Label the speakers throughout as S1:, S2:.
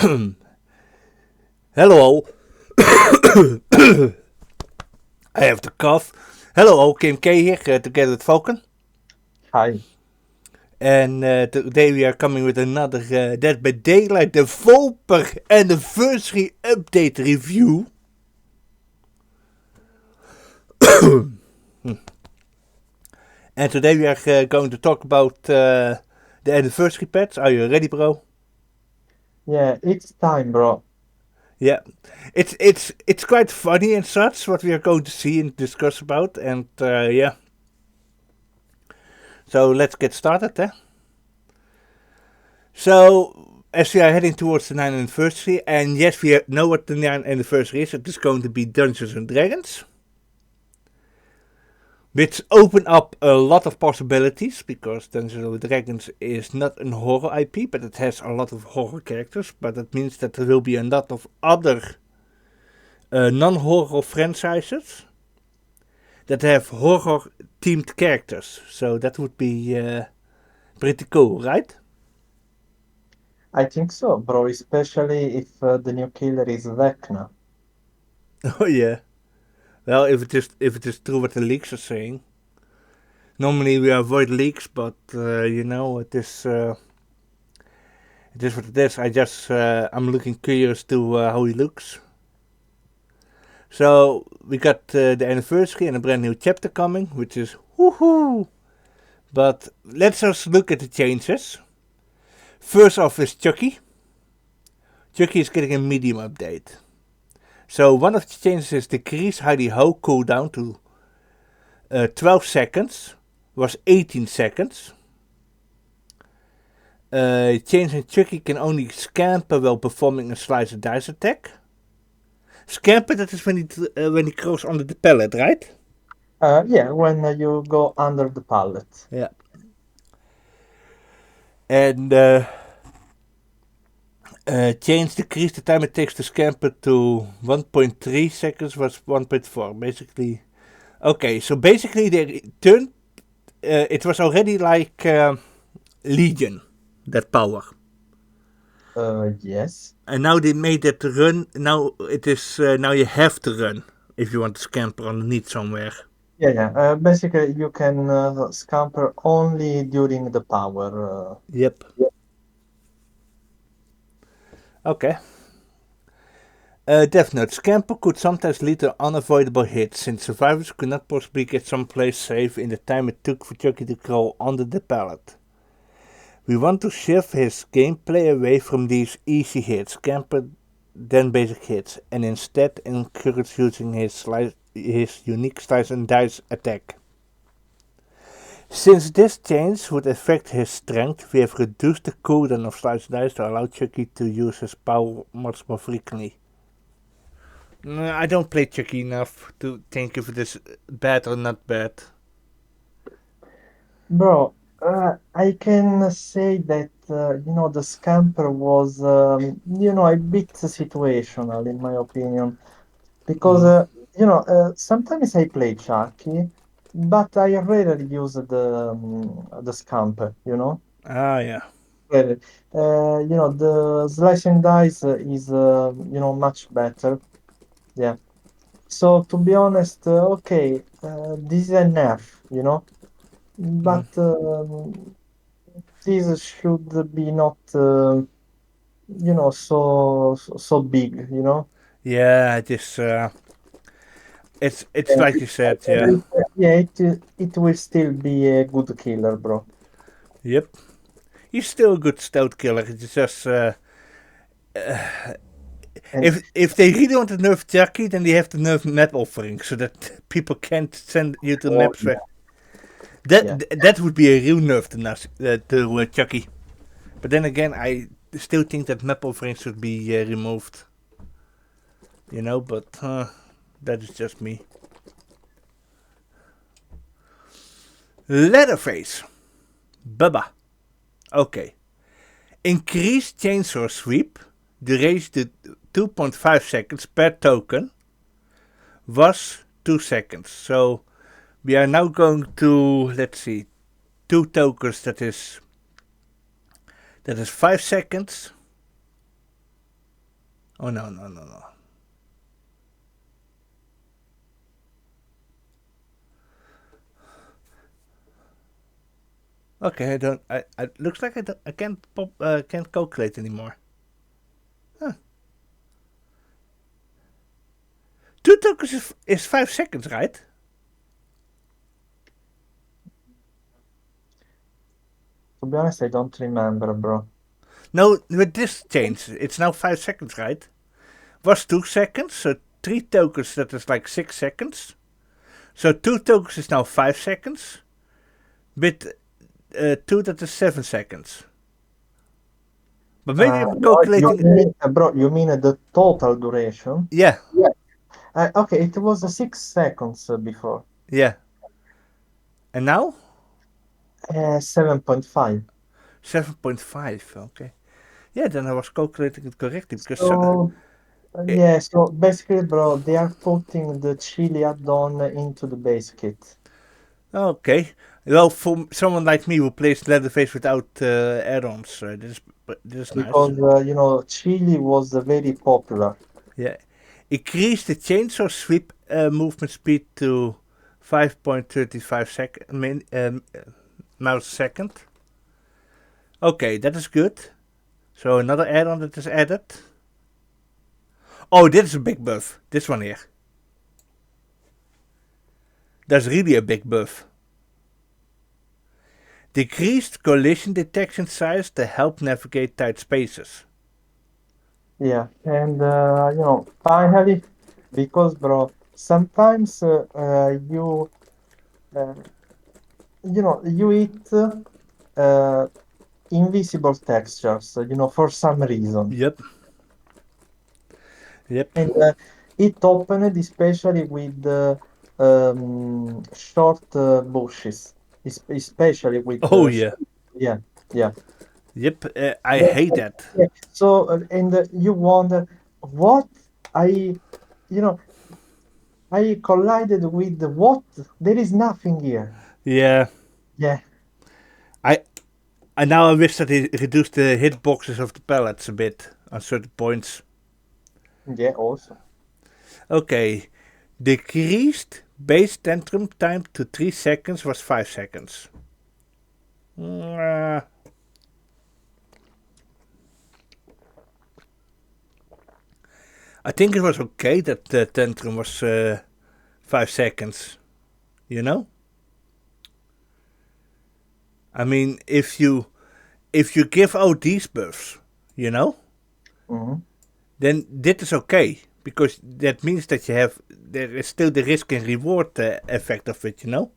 S1: Hello all. I have the cough. Hello all, K.M.K here together with Falcon.
S2: Hi.
S1: And today we are coming with another Dead by Daylight, the Volper Anniversary Update review. And today we are going to talk about the anniversary patch. Are you ready, bro?
S2: Yeah, it's time, bro.
S1: Yeah, it's quite funny and such what we are going to see and discuss about, and yeah. So let's get started, eh? So, as we are heading towards the 9th anniversary, and yes, we know what the 9th anniversary is, it is going to be Dungeons and Dragons, which open up a lot of possibilities, because Dungeons and Dragons is not a horror IP, but it has a lot of horror characters, but that means that there will be a lot of other non-horror franchises that have horror-themed characters, so that would be pretty cool, right?
S2: I think so, bro, especially if the new killer is Vecna.
S1: Oh yeah. Well, if it is true what the leaks are saying. Normally we avoid leaks, but it is what it is. I'm looking curious to how he looks. So we got the anniversary and a brand new chapter coming, which is woohoo. But let's just look at the changes. First off is Chucky. Chucky is getting a medium update. So one of the changes is decrease Heidi Ho cooldown to 12 seconds, was 18 seconds. Changing Chucky can only scamper while performing a slice and dice attack. Scamper, that is when he crawls under the pallet, right?
S2: Yeah, when you go under the pallet.
S1: Yeah. And change decrease the time it takes to scamper to 1.3 seconds was 1.4. Basically, okay. So basically, they turned. It was already like Legion, that power.
S2: Yes.
S1: And now they made it run. Now it is. Now you have to run if you want to scamper underneath somewhere.
S2: Yeah, yeah. Basically, you can scamper only during the power.
S1: Yep.
S2: Yeah.
S1: Okay. Death Note. Scamper could sometimes lead to unavoidable hits, since survivors could not possibly get someplace safe in the time it took for Chucky to crawl under the pallet. We want to shift his gameplay away from these easy hits, scamper then basic hits, and instead encourage using his unique slice and dice attack. Since this change would affect his strength, we have reduced the cooldown of slice dice to allow Chucky to use his power much more frequently. I don't play Chucky enough to think if it is bad or not bad.
S2: Bro, I can say that, the scamper was, a bit situational, in my opinion. Because
S1: Mm.
S2: sometimes I play Chucky, but I rarely use the scamper,
S1: Ah, yeah.
S2: Rarely. The slice and dice is much better. Yeah. So to be honest, okay, this is a nerf,
S1: Mm.
S2: but this should be not so big.
S1: Yeah, it is. It's
S2: Yeah.
S1: like you said. Yeah.
S2: Yeah, it will still be a good killer, bro.
S1: Yep. He's still a good stealth killer. It's just
S2: And
S1: if they really want to nerf Chucky, then they have to nerf map offering so that people can't send you to
S2: oh
S1: maps
S2: yeah,
S1: where
S2: yeah.
S1: that would be a real nerf to Chucky. But then again, I still think that map offering should be removed. But that is just me. Leatherface, Bubba. Okay. Increase chainsaw sweep duration to 2.5 seconds per token was 2 seconds. So we are now going to, let's see, 2 tokens that is 5 seconds. Oh no, no, no, no. Okay, I don't. I looks like I can't pop. Can't calculate anymore. Huh. 2 tokens is 5 seconds, right?
S2: To be honest, I don't remember, bro.
S1: No, with this change, it's now 5 seconds, right? Was 2 seconds, so 3 tokens. That is like 6 seconds. So 2 tokens is now 5 seconds. With two, that is 7 seconds. But maybe I'm
S2: You
S1: calculating.
S2: mean, bro, you mean the total duration?
S1: Yeah,
S2: Yeah. Okay, it was 6 seconds before.
S1: yeah. And now
S2: 7.5.
S1: 7.5. Okay. Yeah, then I was calculating it correctly because
S2: So,
S1: it,
S2: yeah, so basically, bro, they are putting the chili add-on into the base kit
S1: okay. Well, for someone like me who plays Leatherface without add-ons, this is nice.
S2: because, chili was very popular.
S1: Yeah. Increase the chainsaw sweep movement speed to 5.35 mouse a second. Okay, that is good. So another add-on that is added. Oh, this is a big buff. This one here. That's really a big buff. Decreased collision detection size to help navigate tight spaces.
S2: Yeah, and finally, because, bro, sometimes uh, you hit uh, invisible textures, for some reason.
S1: Yep, yep.
S2: And it opened especially with short bushes, especially with
S1: Oh
S2: the
S1: yeah,
S2: yeah, yeah.
S1: yep. I
S2: Yeah,
S1: hate that.
S2: yeah. So and you wonder what I, you know, I collided with what? There is nothing here.
S1: Yeah,
S2: Yeah,
S1: I now I wish that he reduced the hitboxes of the pellets a bit on certain points.
S2: yeah. Also,
S1: Okay, decreased base tantrum time to 3 seconds was 5 seconds. Mm, I think it was okay that the tantrum was 5 seconds. You know, I mean, if you give out these buffs, you know,
S2: hmm
S1: then this is okay because that means that there is still the risk and reward effect of it. You know.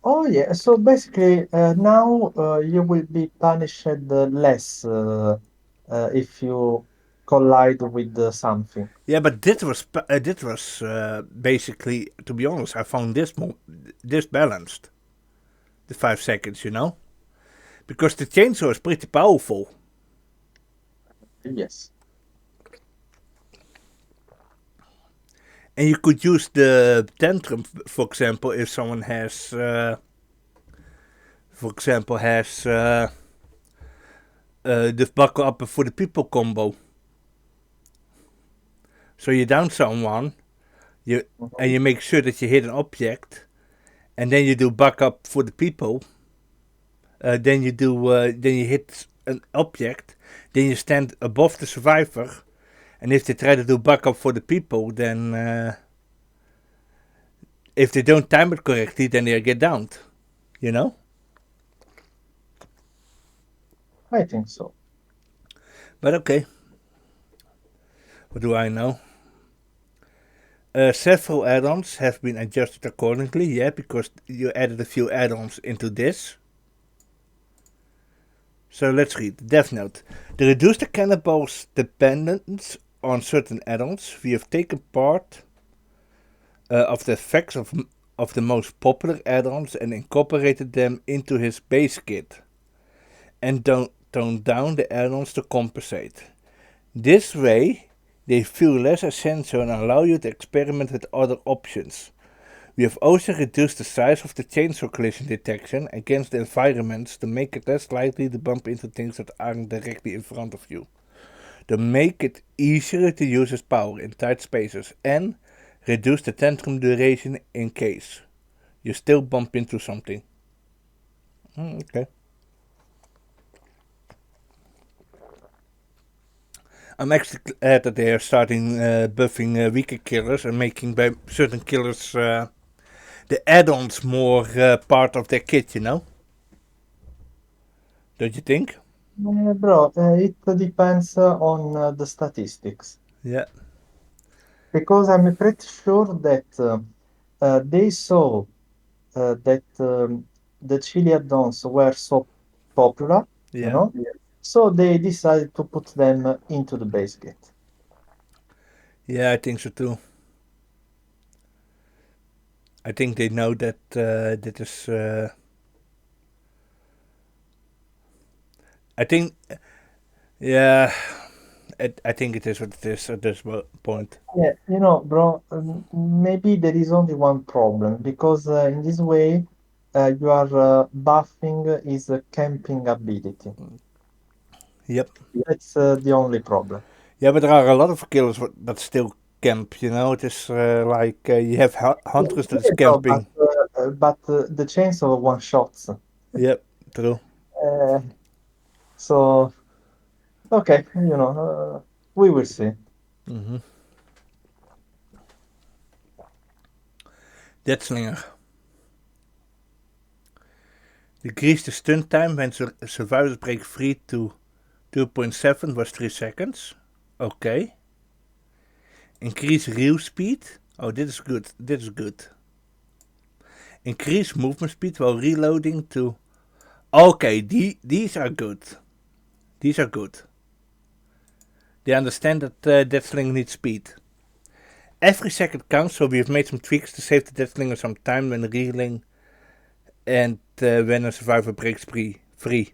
S2: oh yeah. So basically, now you will be punished less if you collide with something.
S1: Yeah, but this was basically, to be honest, I found this balanced the 5 seconds. You know, because the chainsaw is pretty powerful,
S2: Yes.
S1: and you could use the tantrum, for example, if someone has, for example, has the buckle up for the people combo. So you down someone, you and
S2: Mhm.
S1: you make sure that you hit an object, and then you do buck up for the people. Then you hit an object, then you stand above the survivor, and if they try to do buck up for the people, then if they don't time it correctly, then they get downed. You know.
S2: I think so.
S1: But okay, what do I know? Several add-ons have been adjusted accordingly, yeah, because you added a few add-ons into this. So let's read the Death Note. To reduce the cannibal's dependence on certain add-ons, we have taken part of the effects of the most popular add-ons and incorporated them into his base kit, and toned down the add-ons to compensate. This way, they feel less essential and allow you to experiment with other options. We have also reduced the size of the chainsaw collision detection against the environments to make it less likely to bump into things that aren't directly in front of you. to make it easier to use his power in tight spaces and reduce the tantrum duration in case you still bump into something. Okay. I'm actually glad that they are starting buffing weaker killers and making by certain killers the add-ons more part of their kit, you know? Don't you think?
S2: Bro, it depends on the statistics.
S1: Yeah.
S2: Because I'm pretty sure that they saw that the chili add-ons were so popular, you
S1: Yeah.
S2: know, so they decided to put them into the base kit.
S1: Yeah, I think so too. I think they know that that is. I think. Yeah. I think it is what it is at this point.
S2: Yeah, bro, maybe there is only one problem because in this way you are buffing his camping ability.
S1: Yep.
S2: That's the only problem.
S1: Yeah, but there are a lot of killers that still camp. You know, it is like you have hunters that is
S2: Yeah, bro,
S1: camping.
S2: but the chance of one shots.
S1: Yep. True.
S2: Uh, so okay, we will see.
S1: Mm-hmm. Dead Slinger. Decrease the stun time when survivors break free to 2.7 was 3 seconds. Okay. Increase reel speed. Oh, this is good. This is good. Increase movement speed while reloading to... Okay, these are good. These are good. They understand that Deathslinger needs speed. Every second counts, so we have made some tweaks to save the Deathslinger some time when reeling and when a survivor breaks free.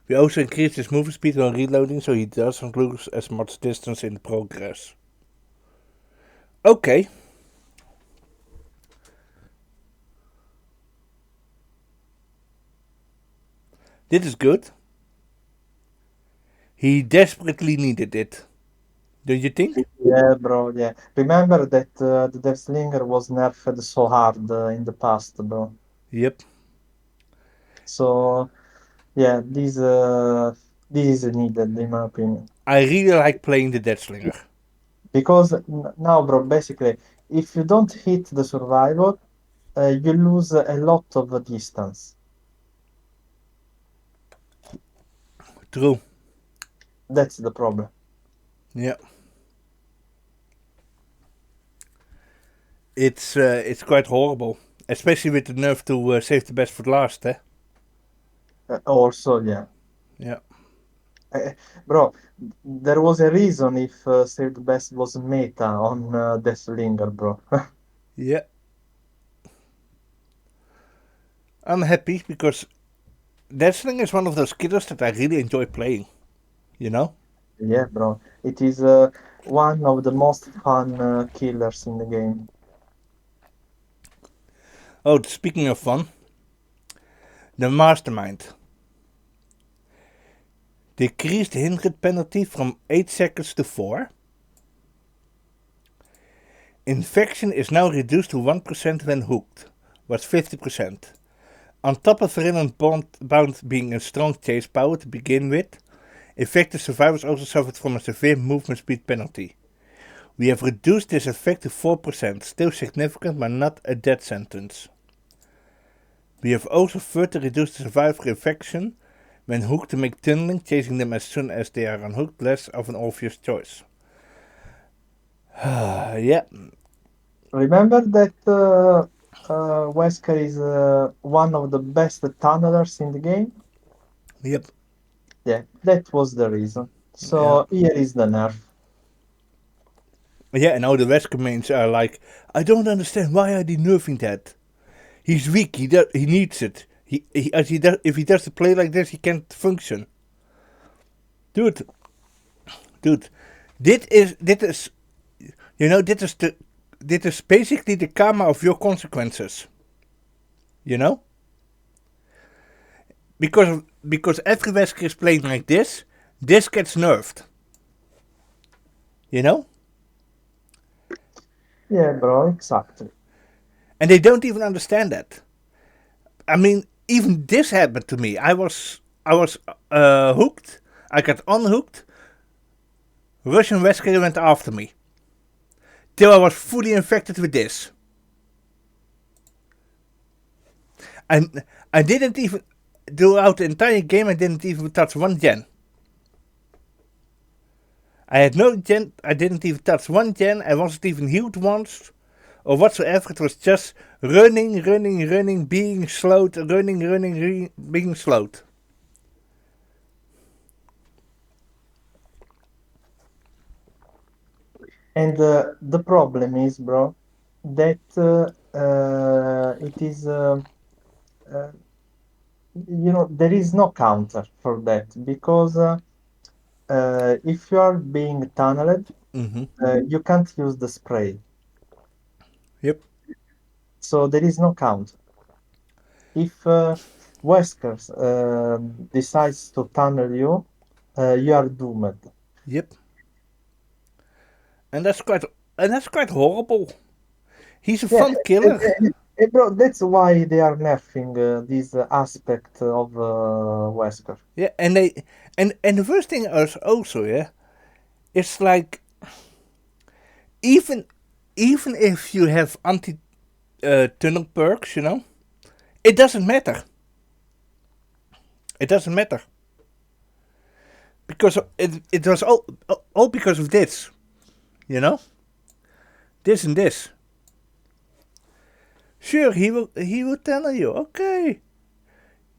S1: We also increased his movement speed while reloading, so he doesn't lose as much distance in the progress. Okay. This is good. He desperately needed it. Don't you think?
S2: Yeah, bro. Yeah, remember that the Death Slinger was nerfed so hard in the past, bro.
S1: Yep.
S2: So yeah, this is needed in my opinion.
S1: I really like playing the Deathslinger.
S2: Because now, bro, basically, if you don't hit the survivor, you lose a lot of distance.
S1: True.
S2: That's the problem.
S1: Yeah. It's quite horrible, especially with the nerve to save the best for last, eh?
S2: Also, yeah.
S1: Yeah.
S2: Uh, Bro, there was a reason if Save the Best was meta on Deathlinger, bro.
S1: Yeah. I'm happy because Deathslinger is one of those killers that I really enjoy playing. You know?
S2: Yeah, bro. It is one of the most fun killers in the game.
S1: Oh, speaking of fun, the Mastermind. Decreased hit rate penalty from 8 seconds to 4. Infection is now reduced to 1% when hooked, was 50%. On top of Virulent Bound being a strong chase power to begin with, infected survivors also suffered from a severe movement speed penalty. We have reduced this effect to 4%, still significant but not a death sentence. We have also further reduced the survivor infection when hooked to make tunneling, chasing them as soon as they are unhooked, less of an obvious choice. Yeah.
S2: Remember that Wesker is one of the best tunnelers in the game?
S1: Yep.
S2: Yeah, that was the reason.
S1: Yeah.
S2: So here is the nerf.
S1: Yeah, and now the Wesker mains are like, I don't understand, why are they nerfing that? He's weak, he needs it. If he does the play like this, he can't function. Dude, dude, dit is, you know, dit is basically the karma of your consequences. You know? Because every Wesker is playing like this gets nerfed. You know?
S2: Yeah, bro, exactly.
S1: And they don't even understand that. I mean, even this happened to me. I was hooked. I got unhooked. Russian Wesker went after me. Till I was fully infected with this. And I didn't even, throughout the entire game, I didn't even touch one gen. I had no gen, I didn't even touch one gen, I wasn't even healed once, or whatsoever. It was just running, being slowed, being slowed.
S2: And the problem is, bro, that it is, uh, there is no counter for that because if you are being tunneled,
S1: Mm-hmm.
S2: you can't use the spray.
S1: Yep,
S2: So there is no counter. If Weskers decides to tunnel you, you are doomed.
S1: yep. And that's quite horrible. He's a
S2: Yeah,
S1: fun killer.
S2: bro, that's why they are nerfing this aspect of Wesker.
S1: Yeah, and the first thing is also, yeah, it's like even even if you have anti tunnel perks, it doesn't matter. It doesn't matter because it was all because of this, you know, this and this. Sure, he will tell you, okay,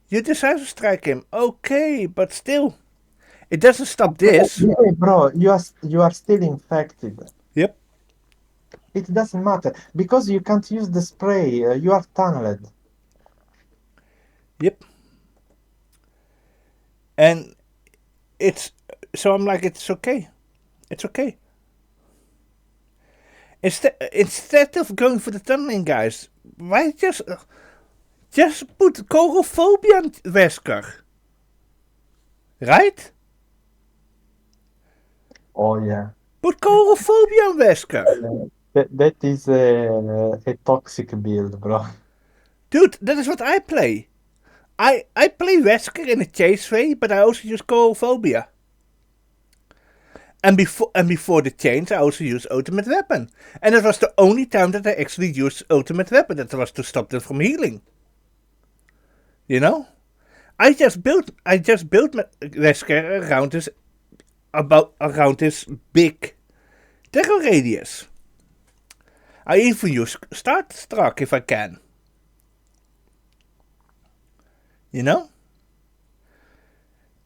S1: you decide to strike him, okay, but still, it doesn't stop this.
S2: Hey, bro, you are still infected.
S1: Yep,
S2: It doesn't matter because you can't use the spray. You are tunneled.
S1: yep, and it's so I'm like, it's okay, it's okay. Instead of going for the tunneling guys, why just put chorophobia on Wesker, right?
S2: Oh yeah.
S1: Put chorophobia on Wesker.
S2: That is a toxic build, bro.
S1: Dude, that is what I play. I play Wesker in a chase way, but I also use chorophobia. And before the change, I also used ultimate weapon, and it was the only time that I actually used ultimate weapon. That was to stop them from healing. You know, I just built Wesker around this big tackle radius. I even use start struck if I can. You know,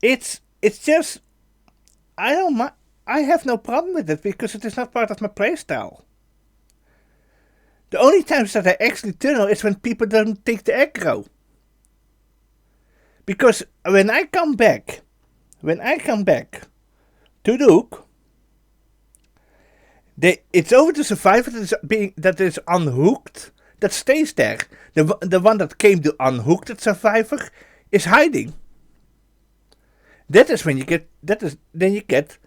S1: it's just I don't mi- I have no problem with it because it is not part of my playstyle. The only times that I actually tunnel is when people don't take the aggro. Because when I come back to the hook, it's over the survivor that is unhooked that stays there. The one that came to unhook that survivor is hiding. That is when you get then you get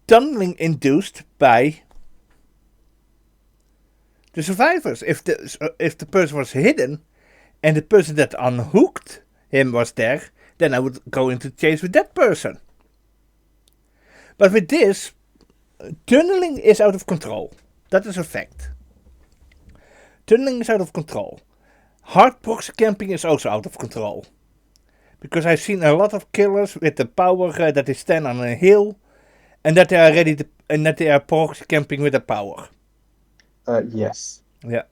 S1: tunneling induced by the survivors. If the person was hidden and the person that unhooked him was there, then I would go into chase with that person. But with this, tunneling is out of control. That is a fact. Tunneling is out of control. Hard proxy camping is also out of control. Because I've seen a lot of killers with the power that they stand on a hill and that they are ready to, and that they are proxy camping with the power.
S2: Yes.
S1: Yeah.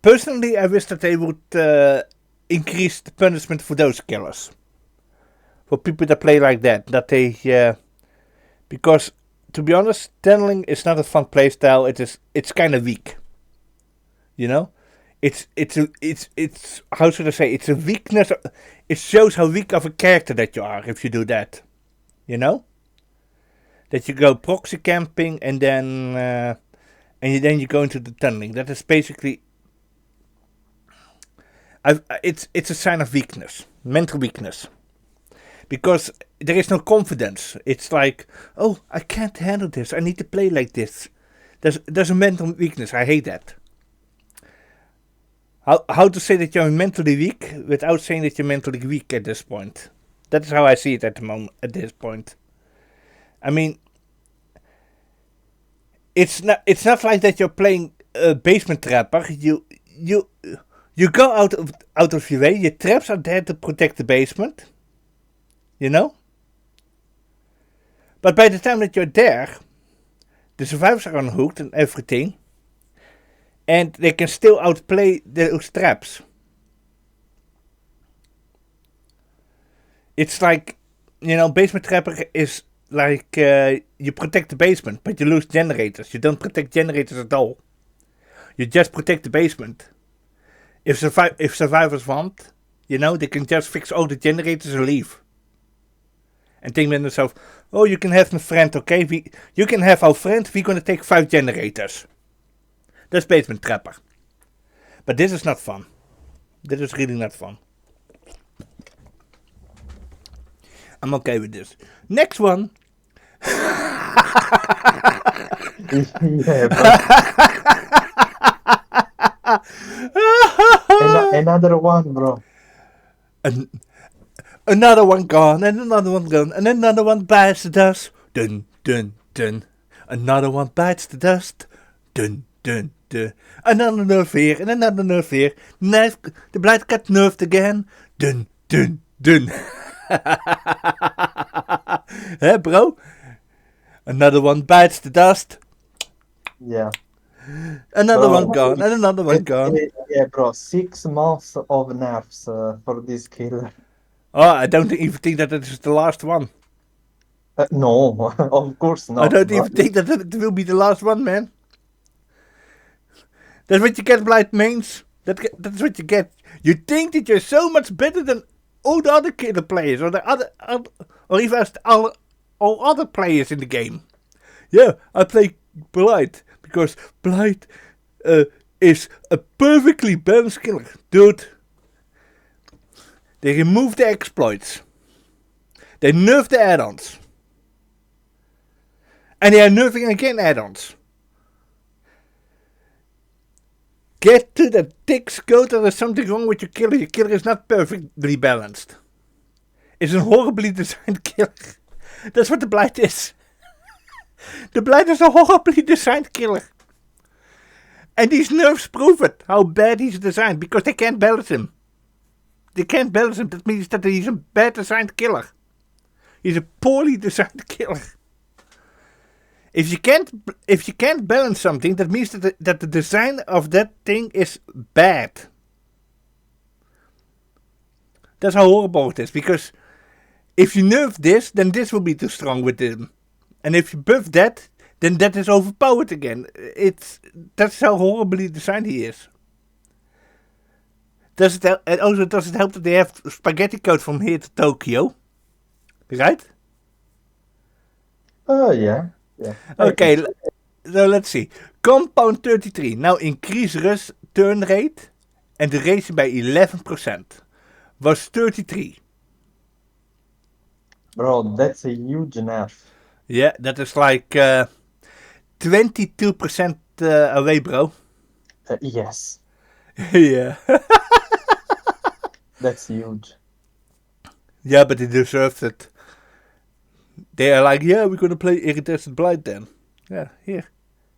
S1: Personally, I wish that they would increase the punishment for those killers. For people that play like that. Because, to be honest, tunneling is not a fun playstyle. It's kind of weak. You know? It's how should I say? It's a weakness. It shows how weak of a character that you are if you do that. You know? That you go proxy camping and then you go into the tunneling. That is basically it's a sign of weakness, mental weakness. because there is no confidence. It's like, oh, I can't handle this. I need to play like this. There's a mental weakness. I hate that. How to say that you're mentally weak without saying that you're mentally weak at this point? That is how I see it at the moment. At this point, I mean, it's not like that you're playing Basement Trapper. You go out of your way. Your traps are there to protect the basement. You know. But by the time that you're there, the survivors are unhooked and everything, and they can still outplay those traps. It's like, Basement Trapper is like you protect the basement, but you lose generators. You don't protect generators at all. You just protect the basement. If survivors want, they can just fix all the generators and leave. And think to themselves, oh, you can have my friend, okay? You can have our friend, we're gonna take 5 generators. That's Basement Trapper. But this is not fun. This is really not fun. I'm okay with this. Next one.
S2: Yeah, another one, bro.
S1: Another one gone, and another one gone, and another one bites the dust. Dun, dun, dun. Another one bites the dust. Dun, dun, dun. Another nerve here, and another nerve here. Knife, the blight got nerfed again. Dun, dun, dun. Hey, bro? Another one bites the dust.
S2: Yeah.
S1: Another
S2: Bro,
S1: one gone, and another one gone.
S2: Yeah, bro. 6 months of nerfs for this killer.
S1: Oh, I don't even think that it is the last one.
S2: No, of course not.
S1: I don't
S2: bro.
S1: even think that it will be the last one, man. That's what you get, Blight Mains. That's what you get. You think that you're so much better than all the other killer players, or the other or even all other players in the game. Yeah, I play Blight because Blight is a perfectly balanced killer, dude. They removed the exploits. They nerfed the add-ons. And they are nerfing again add-ons. Get to the thick skull, there is something wrong with your killer. Your killer is not perfectly balanced. It's a horribly designed killer. That's what the Blight is. The Blight is a horribly designed killer. And these nerfs prove it, how bad he's designed, because they can't balance him. They can't balance him, that means that he's a bad designed killer. He's a poorly designed killer. If you can't balance something, that means that the design of that thing is bad. That's how horrible it is, because if you nerf this, then this will be too strong with him. And if you buff that, then that is overpowered again. That's how horribly designed he is. It also doesn't help that they have spaghetti code from here to Tokyo. Right?
S2: Oh, yeah. Yeah.
S1: Okay, so let's see. Compound 33. Now increase Russ turn rate and duration by 11%. Was 33.
S2: Bro, that's a huge nerf.
S1: Yeah, that is like 22% away, bro.
S2: Yes.
S1: Yeah.
S2: That's huge.
S1: Yeah, but he deserves it. They are like, yeah, we're gonna play Iridescent Blight then. Yeah, here.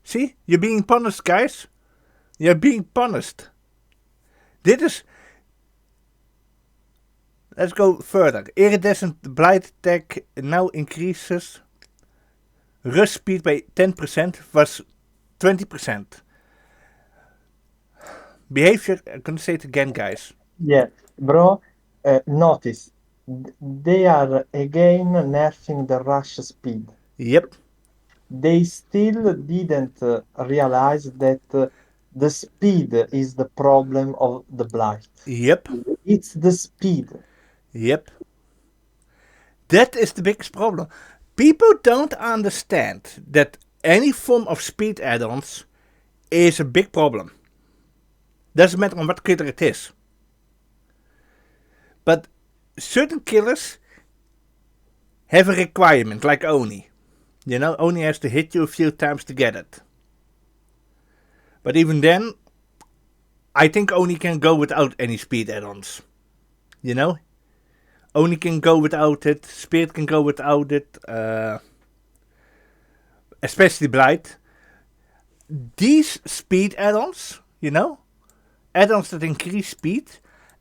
S1: See? You're being punished, guys. You're being punished. Dit is... Let's go further. Iridescent Blight tech now increases Rust speed by 10%, was 20%. Behavior, I'm gonna say it again, guys.
S2: Yeah, bro, notice they are again nerfing the rush speed.
S1: Yep.
S2: They still didn't realize that the speed is the problem of the blight.
S1: Yep.
S2: It's the speed.
S1: Yep. That is the biggest problem. People don't understand that any form of speed add-ons is a big problem. Doesn't matter on what killer it is. But certain killers have a requirement like Oni. You know, Oni has to hit you a few times to get it. But even then, I think Oni can go without any speed add-ons. You know? Oni can go without it, Spirit can go without it, especially Blight. These speed add-ons, you know? Add-ons that increase speed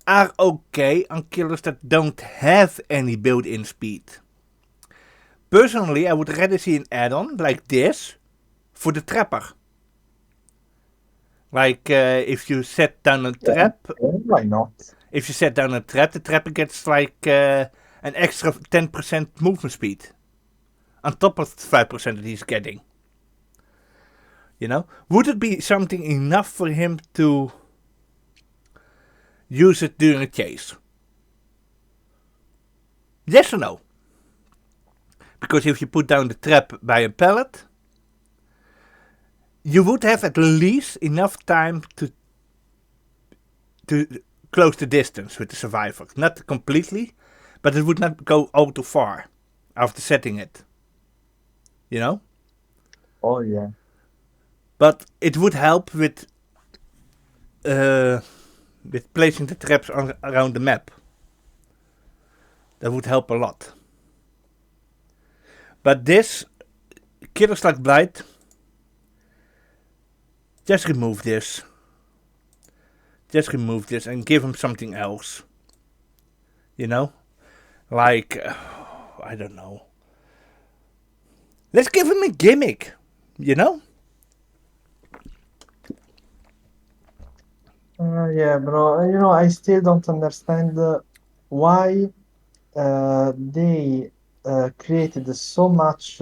S1: are okay on killers that don't have any built-in speed. Personally, I would rather see an add-on like this for the trapper. Like if you set down a trap.
S2: Why not?
S1: If you set down a trap, the trapper gets like an extra 10% movement speed. On top of the 5% that he's getting. You know? Would it be something enough for him to use it during a chase? Yes or no? Because if you put down the trap by a pallet, you would have at least enough time to close the distance with the survivor. Not completely, but it would not go all too far after setting it. You know?
S2: Oh yeah.
S1: But it would help with placing the traps around the map. That would help a lot. But this, killers like Blight, just remove this. Just remove this and give him something else. You know? Like, I don't know. Let's give him a gimmick. You know?
S2: Yeah, bro. You know, I still don't understand why they created so much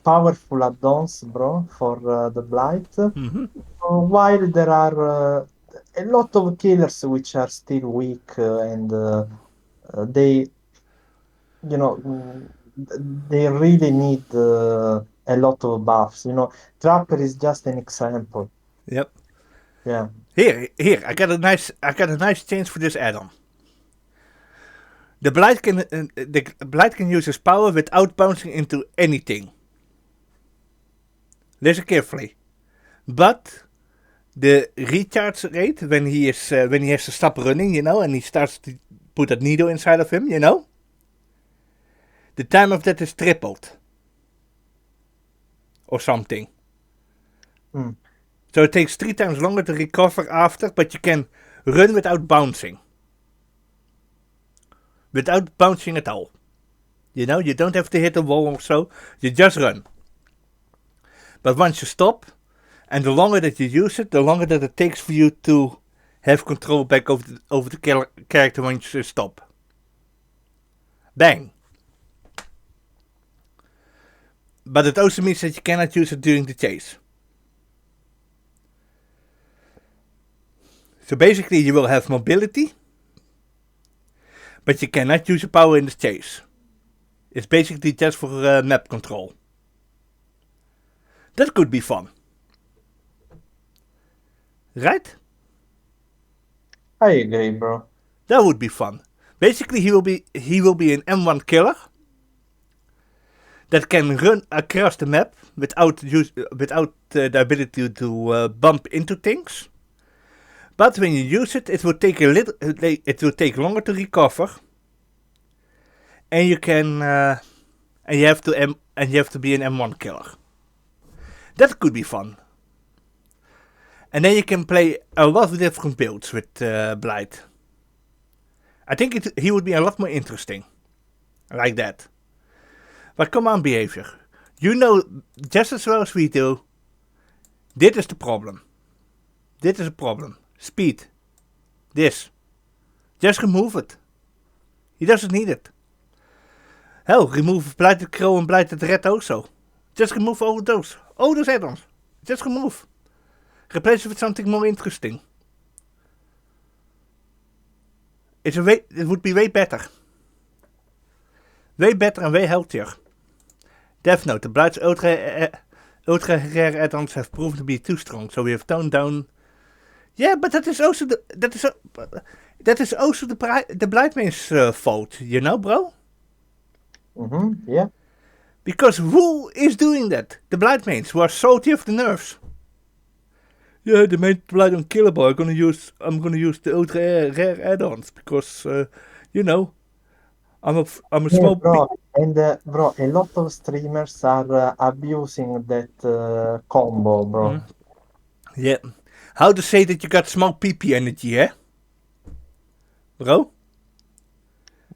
S2: powerful add-ons, bro, for the Blight. While there are a lot of killers which are still weak and they, you know, they really need a lot of buffs. You know, Trapper is just an example.
S1: Yep.
S2: Yeah.
S1: Here, I got a nice change for this add-on. The Blight can use his power without bouncing into anything. Listen carefully. But the recharge rate when he has to stop running, you know, and he starts to put that needle inside of him, you know, the time of that is tripled or something. So it takes 3 times longer to recover after, but you can run without bouncing. Without bouncing at all. You know, you don't have to hit a wall or so, you just run. But once you stop, and the longer that you use it, the longer that it takes for you to have control back over the character once you stop. Bang. But it also means that you cannot use it during the chase. So basically you will have mobility, but you cannot use your power in the chase. It's basically just for map control. That could be fun. Right?
S2: I agree, bro.
S1: That would be fun. Basically he will be an M1 killer that can run across the map without the ability to bump into things. But when you use it, it will take longer to recover, and you have to be an M1 killer. That could be fun. And then you can play a lot of different builds with Blight. I think he would be a lot more interesting, like that. But come on, behavior. You know just as well as we do. Dit is the problem. Dit is a problem. Speed. This. Just remove it. He doesn't need it. Hell, remove Blighted Crow and Blighted Red also. Just remove all those. All those add-ons. Just remove. Replace it with something more interesting. It would be way better. Way better and way healthier. Death Note. The Blight's ultra rare add-ons have proven to be too strong, so we have toned down. Yeah, but that is also the Blightmane's fault, you know, bro.
S2: Yeah.
S1: Because who is doing that? The Blightmains, who are salty of the nerves. Yeah, they made Blight unkillable. I'm gonna use the ultra rare add-ons because you know I'm a
S2: Yeah,
S1: small
S2: bro. And bro, a lot of streamers are abusing that combo, bro.
S1: yeah. How to say that you got small PP energy, eh? Bro?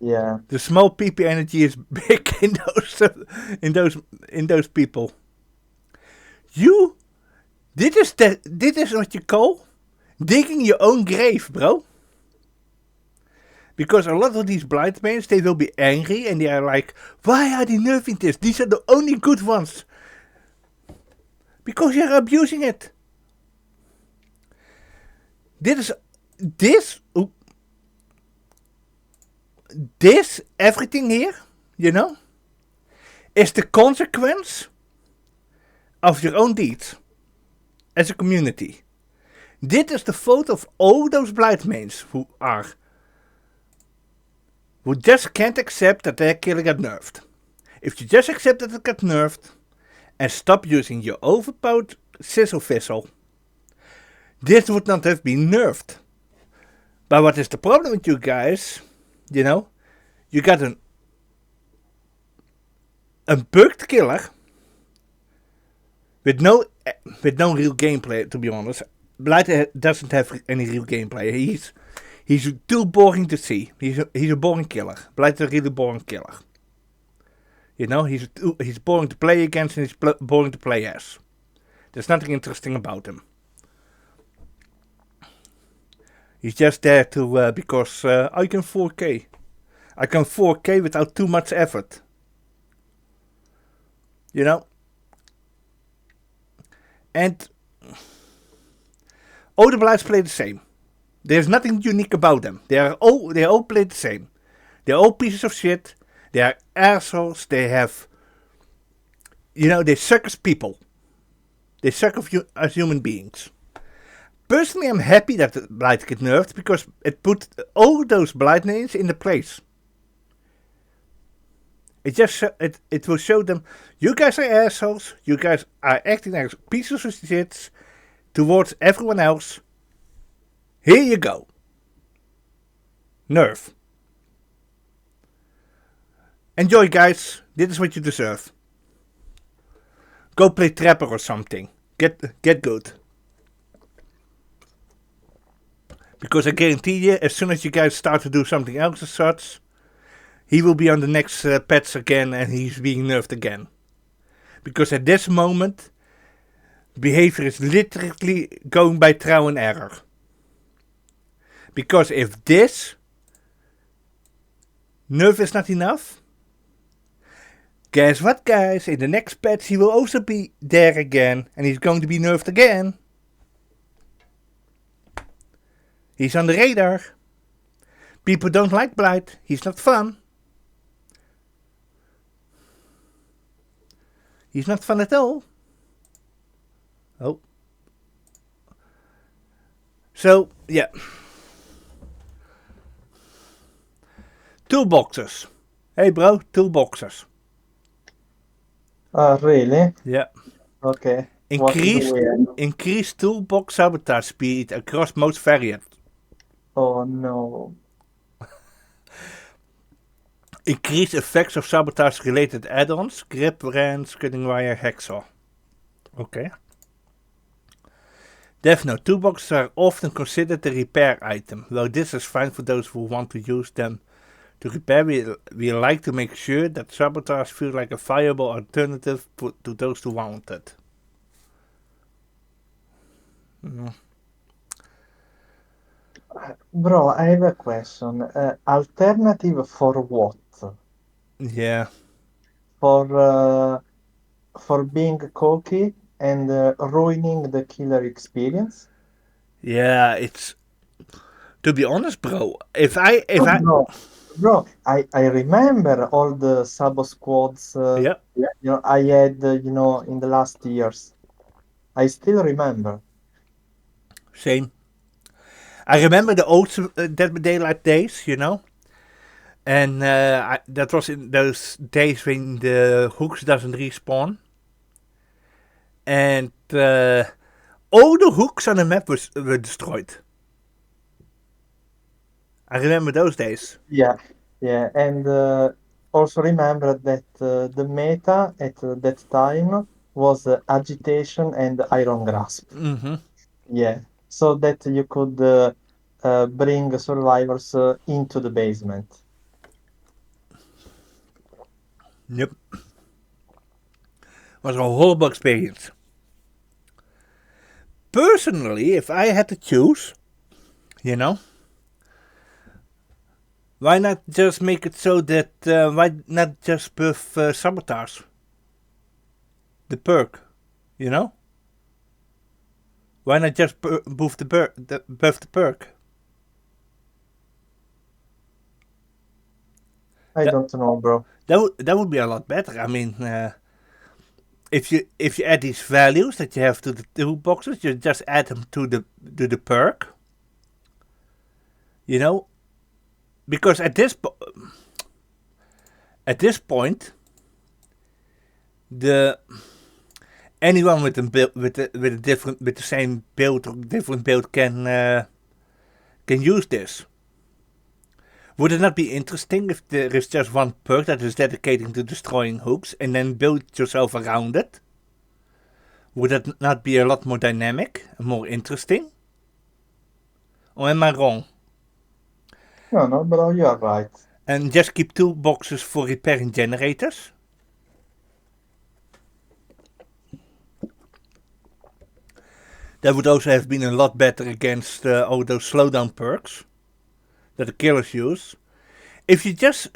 S2: Yeah.
S1: The small PP energy is big in those in those people. You dit is what you call digging your own grave, bro. Because a lot of these Blightmains, they will be angry and they are like, why are they nerfing this? These are the only good ones. Because you're abusing it. This this this everything here, you know, is the consequence of your own deeds as a community. Dit is the fault of all those Blightmains who just can't accept that their killer got nerfed. If you just accept that it got nerfed and stop using your overpowered sizzle fizzle, this would not have been nerfed. But what is the problem with you guys? You know, you got a bugged killer with no real gameplay. To be honest, Blight doesn't have any real gameplay. He's too boring to see. He's a boring killer. Blight is a really boring killer. You know, he's boring to play against and he's boring to play as. There's nothing interesting about him. He's just there to because I can 4K. I can 4K without too much effort. You know? And all the Blights play the same. There's nothing unique about them. They all play the same. They're all pieces of shit. They are assholes. They have, you know, they suck as people. They suck as human beings. Personally, I'm happy that the Blight get nerfed because it put all those Blight names in the place. It will show them, you guys are assholes. You guys are acting like pieces of shit towards everyone else. Here you go. Nerf. Enjoy, guys. This is what you deserve. Go play Trapper or something. Get good. Because I guarantee you, as soon as you guys start to do something else as such, he will be on the next patch again and he's being nerfed again. Because at this moment, behavior is literally going by trial and error. Because if this nerf is not enough, guess what, guys? In the next patch he will also be there again and he's going to be nerfed again. He's on the radar. People don't like Blight. He's not fun. He's not fun at all. Oh. So, yeah. Toolboxes. Hey bro, toolboxes.
S2: Really?
S1: Yeah.
S2: Okay. What do we have?
S1: Increased toolbox sabotage speed across most variants.
S2: Oh no.
S1: Increased effects of sabotage related add-ons, grip, wrench, cutting wire, hacksaw. Okay. Death Note toolboxes are often considered a repair item. Though this is fine for those who want to use them to repair, we like to make sure that sabotage feels like a viable alternative to those who want it.
S2: Bro, I have a question. Alternative for what?
S1: Yeah.
S2: For being cocky and ruining the killer experience?
S1: Yeah, it's to be honest, bro.
S2: Oh, bro, I remember all the sub squads
S1: Yeah,
S2: I had in the last years. I still remember.
S1: same. I remember the old Dead by Daylight days, you know, And that was in those days when the hooks doesn't respawn. And all the hooks on the map were destroyed. I remember those days.
S2: Yeah, yeah, and also remember that the meta at that time was agitation and iron grasp.
S1: Mm-hmm.
S2: Yeah, so that you could bring survivors into the basement.
S1: Yep. Was a horrible experience. Personally, if I had to choose, you know, why not just make it so that why not just buff sabotage the perk, you know? Why not just buff the perk?
S2: I
S1: That
S2: don't know, bro.
S1: that would be a lot better. I mean, if you add these values that you have to the toolboxes, you just add them to the perk, you know, because at this point, the anyone with a build with a different with the same build or different build can use this. Would it not be interesting if there is just one perk that is dedicated to destroying hooks and then build yourself around it? Would that not be a lot more dynamic and more interesting? Or am I wrong?
S2: No, no, bro, you are right.
S1: And just keep toolboxes for repairing generators? That would also have been a lot better against all those slowdown perks that the killers use. If you just,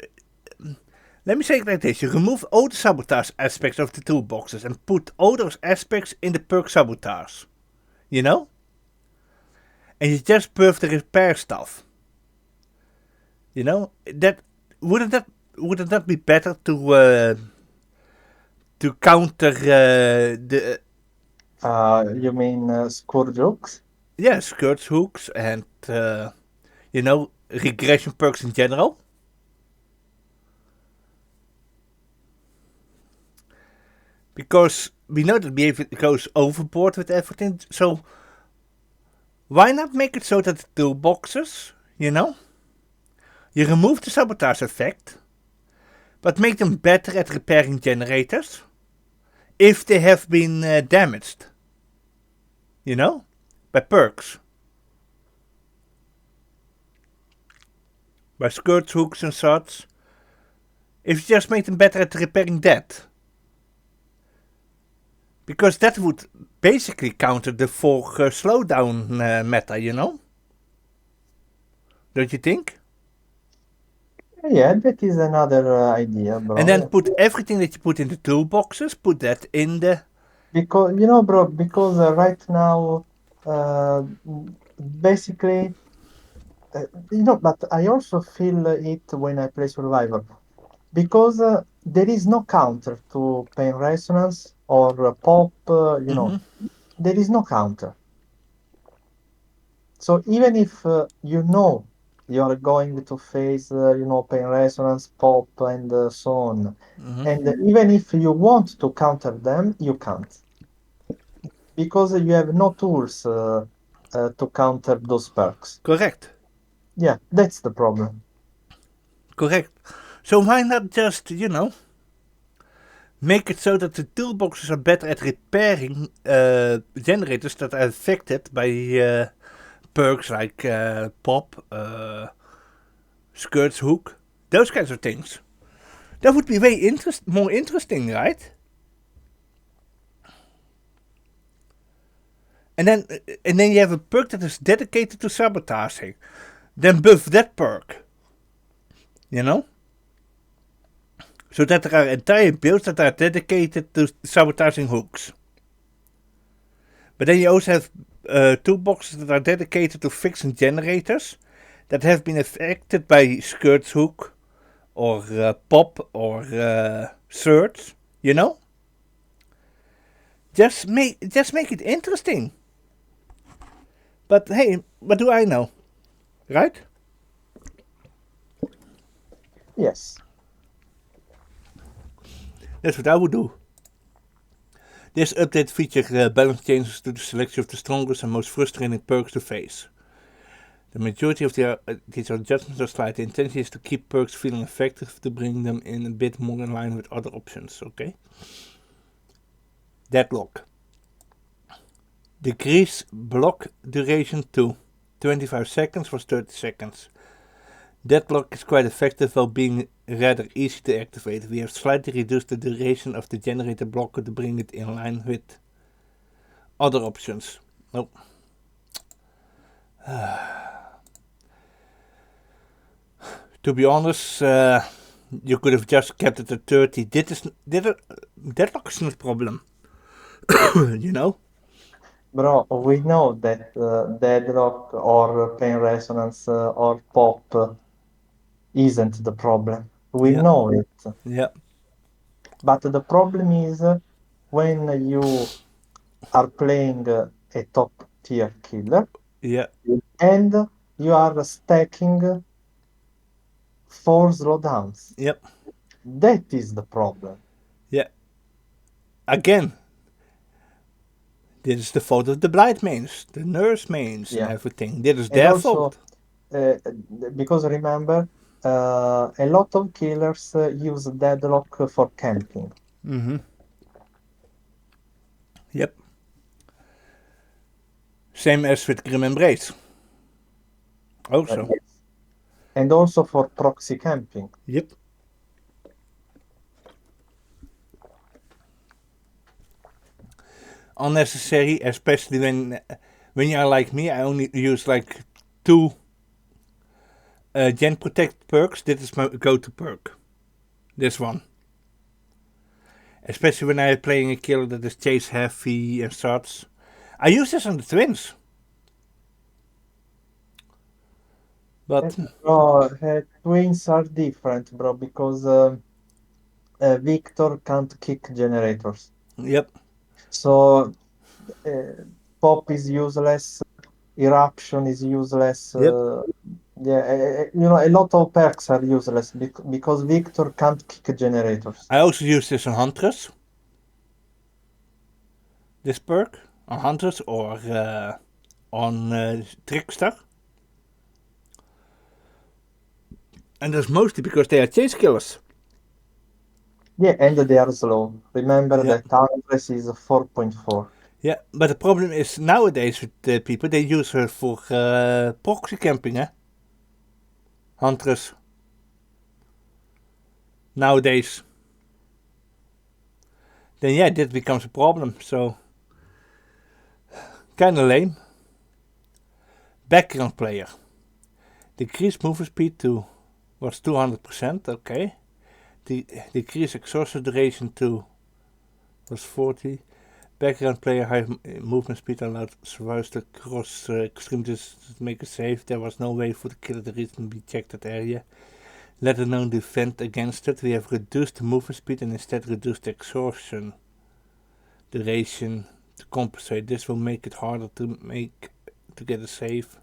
S1: let me say it like this, you remove all the sabotage aspects of the toolboxes and put all those aspects in the perk sabotage, you know? And you just buff the repair stuff. You know? Wouldn't that be better to counter the
S2: You mean scourge hooks?
S1: skirts hooks and regression perks in general? Because we know that behavior goes overboard with everything, so why not make it so that the toolboxes, you remove the sabotage effect, but make them better at repairing generators if they have been damaged, by perks, by skirts, hooks and such. If you just make them better at repairing that. Because that would basically counter the Fog slowdown meta, Don't you think?
S2: Yeah, that is another idea,
S1: And
S2: bro.
S1: then
S2: Yeah.
S1: put everything that you put in the toolboxes, put that in the...
S2: Because, bro, because right now, uh, basically, but I also feel it when I play Survivor. Because there is no counter to pain resonance or pop,
S1: Mm-hmm.
S2: there is no counter. So even if you are going to face, pain resonance, pop, and so on,
S1: Mm-hmm.
S2: and even if you want to counter them, you can't because you have no tools to counter those perks.
S1: Correct.
S2: Yeah, that's the problem.
S1: Correct. So why not just, make it so that the toolboxes are better at repairing generators that are affected by perks like pop, skirts, hook, those kinds of things. That would be way more interesting, right? And then you have a perk that is dedicated to sabotaging. Then buff that perk. You know? So that there are entire builds that are dedicated to sabotaging hooks. But then you also have toolboxes that are dedicated to fixing generators that have been affected by skirts hook or pop or surge, Just make it interesting. But hey, what do I know? Right?
S2: Yes.
S1: That's what I would do. This update features balance changes to the selection of the strongest and most frustrating perks to face. The majority of these adjustments are slight. The intention is to keep perks feeling effective, to bring them in a bit more in line with other options, okay? Deadlock. Decrease block duration to 25 seconds was 30 seconds. Deadlock is quite effective while being rather easy to activate. We have slightly reduced the duration of the generator blocker to bring it in line with other options. Nope. To be honest, you could have just kept it at 30. Deadlock is not a problem. you know?
S2: Bro, we know that deadlock or pain resonance or pop isn't the problem. We
S1: Yeah,
S2: know it.
S1: yeah,
S2: But the problem is when you are playing a top tier killer
S1: yeah,
S2: and you are stacking four slowdowns.
S1: yep,
S2: That is the problem.
S1: yeah. Again, this is the fault of the blind mains, the nurse mains, and
S2: Yeah.
S1: everything. This is
S2: And
S1: their
S2: also,
S1: fault.
S2: uh, because remember, a lot of killers use deadlock for camping.
S1: Mm-hmm. Yep. Same as with Grim Embrace. Also.
S2: Yes. And also for proxy camping.
S1: Yep. Unnecessary, especially when you are like me. I only use like two Gen Protect perks. This is my go-to perk. This one. Especially when I am playing a killer that is chase heavy and such. I use this on the twins. But,
S2: Bro, twins are different, bro, because Victor can't kick generators.
S1: yep,
S2: So uh, pop is useless, eruption is useless.
S1: yep.
S2: Yeah, a lot of perks are useless because Victor can't kick generators.
S1: I also use this on Huntress. This perk. On Huntress or on Trickster. And that's mostly because they are chase killers.
S2: Yeah, and they are slow. Remember
S1: Yeah.
S2: that Andres is 4.4.
S1: Yeah, but the problem is nowadays with people, they use her for proxy camping, eh? Huntress. Nowadays. Then yeah, this becomes a problem. So, kinda lame. Background player. Decrease movement speed to was 200%, okay. Decrease exhaustion duration to was 40. Background player high movement speed allowed survivors to cross extreme distances to make a save. There was no way for the killer to reasonably check that area, let alone defend against it. We have reduced the movement speed and instead reduced the exhaustion duration to compensate. This will make it harder to get a save,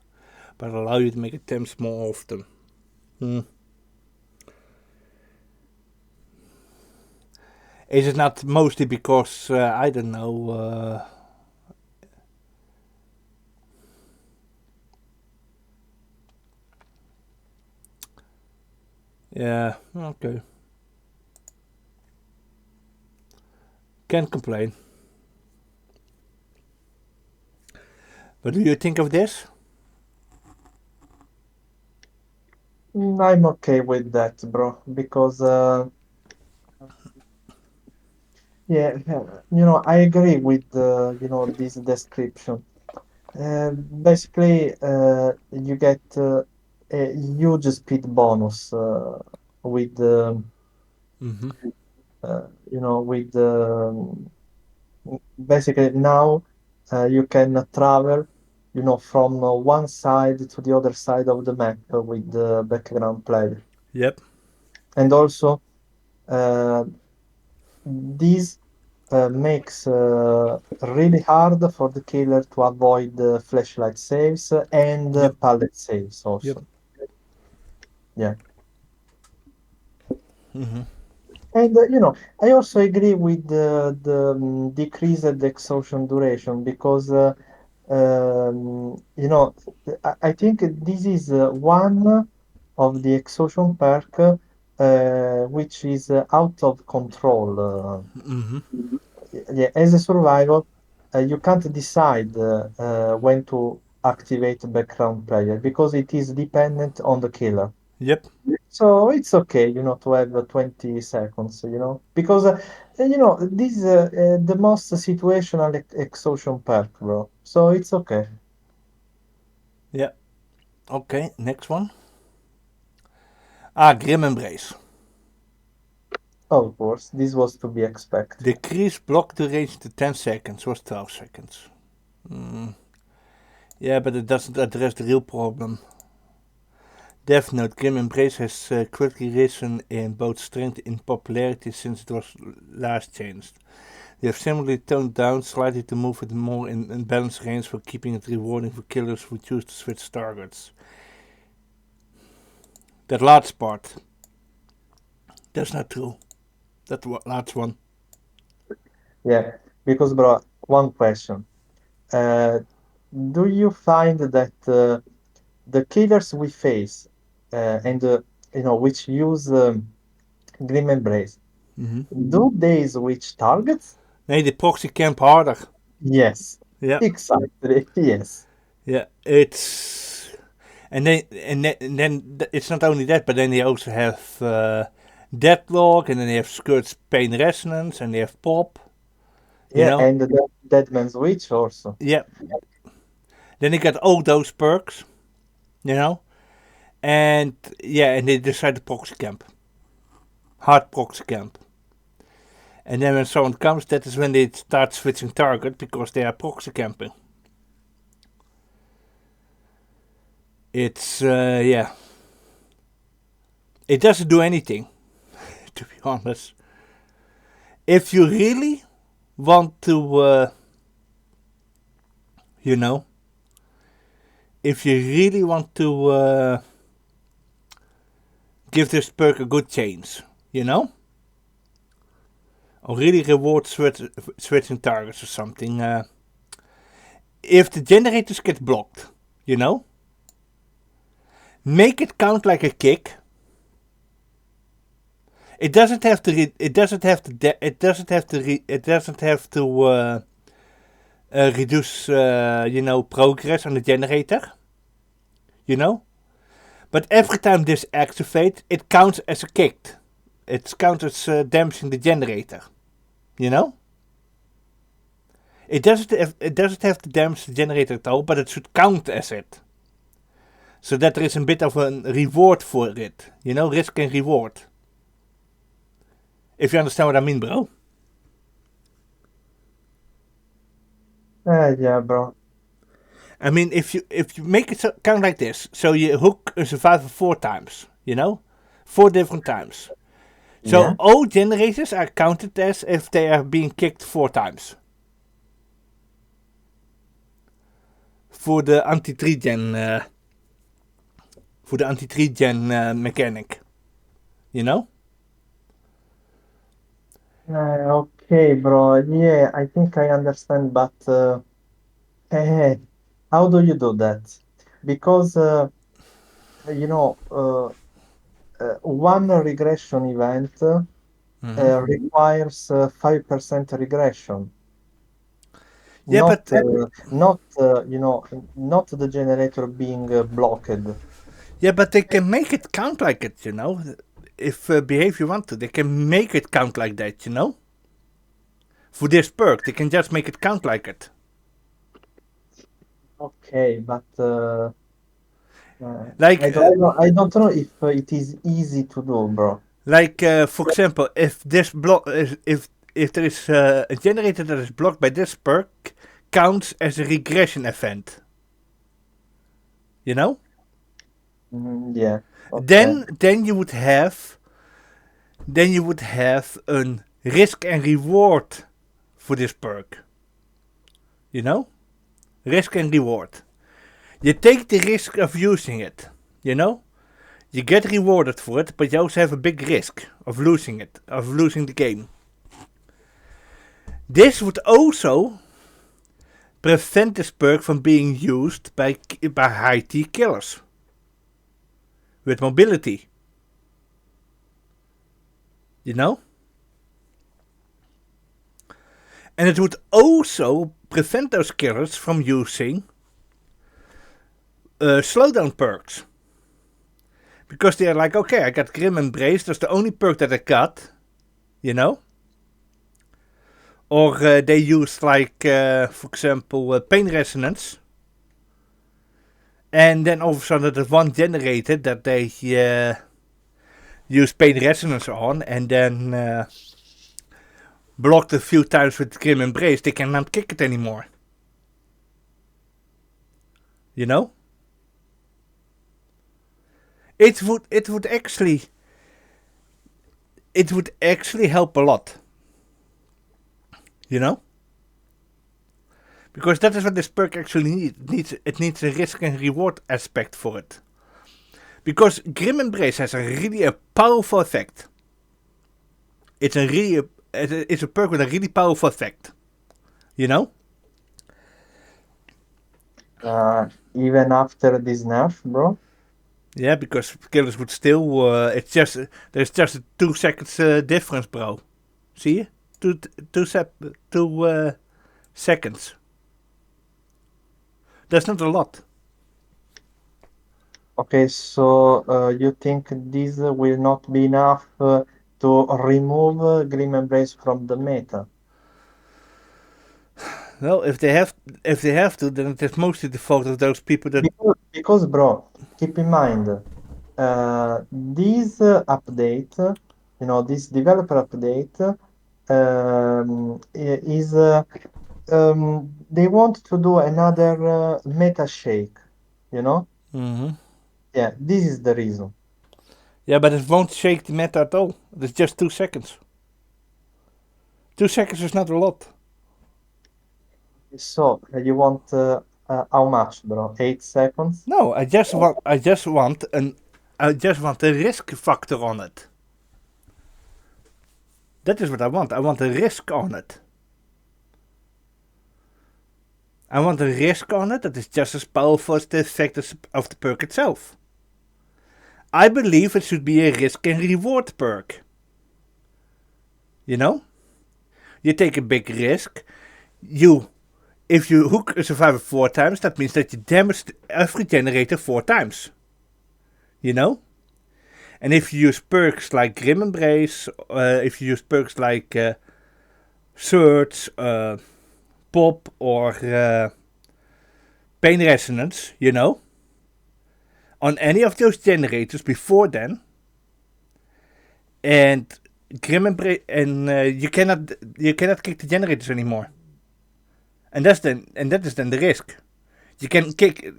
S1: but allow you to make attempts more often. Is it not mostly because I don't know? Yeah, okay. Can't complain. What do you think of this?
S2: I'm okay with that, bro, because I agree with this description. Basically, you get a huge speed bonus with
S1: Mm-hmm.
S2: with basically now you can travel, from one side to the other side of the map with the background player,
S1: Yep.
S2: and also uh, this makes really hard for the killer to avoid flashlight saves and
S1: Yep.
S2: pallet saves
S1: Yep.
S2: also. Yeah.
S1: Mm-hmm.
S2: And I also agree with the decreased exhaustion duration because I think this is one of the exhaustion perk which is out of control.
S1: Mm-hmm.
S2: Yeah, as a survivor, you can't decide when to activate background player because it is dependent on the killer.
S1: Yep.
S2: So it's okay, to have 20 seconds, because this is the most situational exhaustion perk, bro. So it's okay.
S1: Yeah. Okay, next one. Ah, Grim Embrace.
S2: Of course, this was to be expected.
S1: Decrease block duration to 10 seconds, was 12 seconds. Mm. Yeah, but it doesn't address the real problem. Death Note, Grim Embrace has quickly risen in both strength and popularity since it was last changed. They have similarly toned down slightly to move it more in balanced range for keeping it rewarding for killers who choose to switch targets. That last part, that's not true. That last one.
S2: Yeah, because, bro, one question. Uh, do you find that the killers we face and which use Grim Embrace,
S1: Mm-hmm.
S2: do they switch targets?
S1: Nee, de proxy camp harder.
S2: Yes,
S1: Yeah,
S2: exactly. Yes.
S1: yeah. It's and then it's not only that, but then they also have deadlock, and then they have skirts pain resonance, and they have pop. You
S2: Yeah,
S1: know.
S2: and the Dead Man's Witch also.
S1: Yeah. Then they got all those perks. You know. And yeah, and they decide to proxy camp, hard proxy camp. And then when someone comes, that is when they start switching target because they are proxy camping. It's yeah, it doesn't do anything to be honest. If you really want to, you know, if you really want to give this perk a good chance, you know, or really reward switching targets or something. If the generators get blocked, you know, make it count like a kick. It doesn't have to. It doesn't have to. It doesn't have to. It doesn't have to reduce. Progress on the generator. You know, but every time this activates, it counts as a kick. It counts as damaging the generator. You know, it doesn't have to damage the generator at all, but it should count as it. So that there is a bit of a reward for it. You know, risk and reward. If you understand what I mean, bro.
S2: Yeah, bro.
S1: I mean, if you make it count like this, so you hook a survivor 4 times, you know, 4 different times. So
S2: Yeah.
S1: all generators are counted as if they are being kicked 4 times for the anti-3 gen mechanic, you know.
S2: Okay, bro. Yeah, I think I understand, but eh, how do you do that? Because you know, one regression event
S1: Mm-hmm.
S2: requires 5% regression,
S1: Yeah,
S2: not
S1: but
S2: not the generator being blocked.
S1: they can make it count like it, you know. If behavior want to, they can make it count like that, you know. For this perk, they can just make it count like it.
S2: Okay, but
S1: Like
S2: I don't know if it is easy to do, bro.
S1: For example, if this block, if there is a generator that is blocked by this perk, counts as a regression event. You know,
S2: Yeah. Okay.
S1: then you would have a risk and reward for this perk. You know, risk and reward. You take the risk of using it. You know, You get rewarded for it, but you also have a big risk of losing it, of losing the game. This would also prevent this perk from being used by high T killers with mobility. You know? And it would also prevent those killers from using slowdown perks. Because they're like, okay, I got Grim Embrace, that's the only perk that I got, you know? Or they use, like, for example, Pain Resonance. And then all of a sudden there's one generator that they use Pain Resonance on, and then blocked a few times with Grim Embrace, they cannot kick it anymore. You know? It would actually help a lot. You know? Because that is what this perk actually needs. It needs a risk and reward aspect for it. Because Grim Embrace has a powerful effect. It's a perk with a really powerful effect. You know?
S2: Even after this nerf, bro.
S1: Yeah, because killers would still. There's just a 2 seconds difference, bro. See you? Two seconds. That's not a lot.
S2: Okay, so you think this will not be enough to remove Grim Embrace from the meta?
S1: Well, if they have to, then it is mostly the fault of those people that.
S2: Because bro, keep in mind, this update, this developer update, is they want to do another meta shake, you know?
S1: Mm-hmm.
S2: Yeah, this is the reason.
S1: Yeah, but it won't shake the meta at all. It's just 2 seconds. 2 seconds is not a lot.
S2: So you want how much, bro? 8 seconds?
S1: No, I just want a risk factor on it. That is what I want. I want a risk on it. I want a risk on it that is just as powerful as the effect of the perk itself. I believe it should be a risk and reward perk. You know? You take a big risk. If you hook a survivor 4 times, that means that you damage every generator 4 times. You know? And if you use perks like Grim Embrace, if you use perks like Surge, Pop, or Pain Resonance, you know, on any of those generators before then, and Grim Embrace, and you cannot kick the generators anymore. And that is then the risk. You can kick.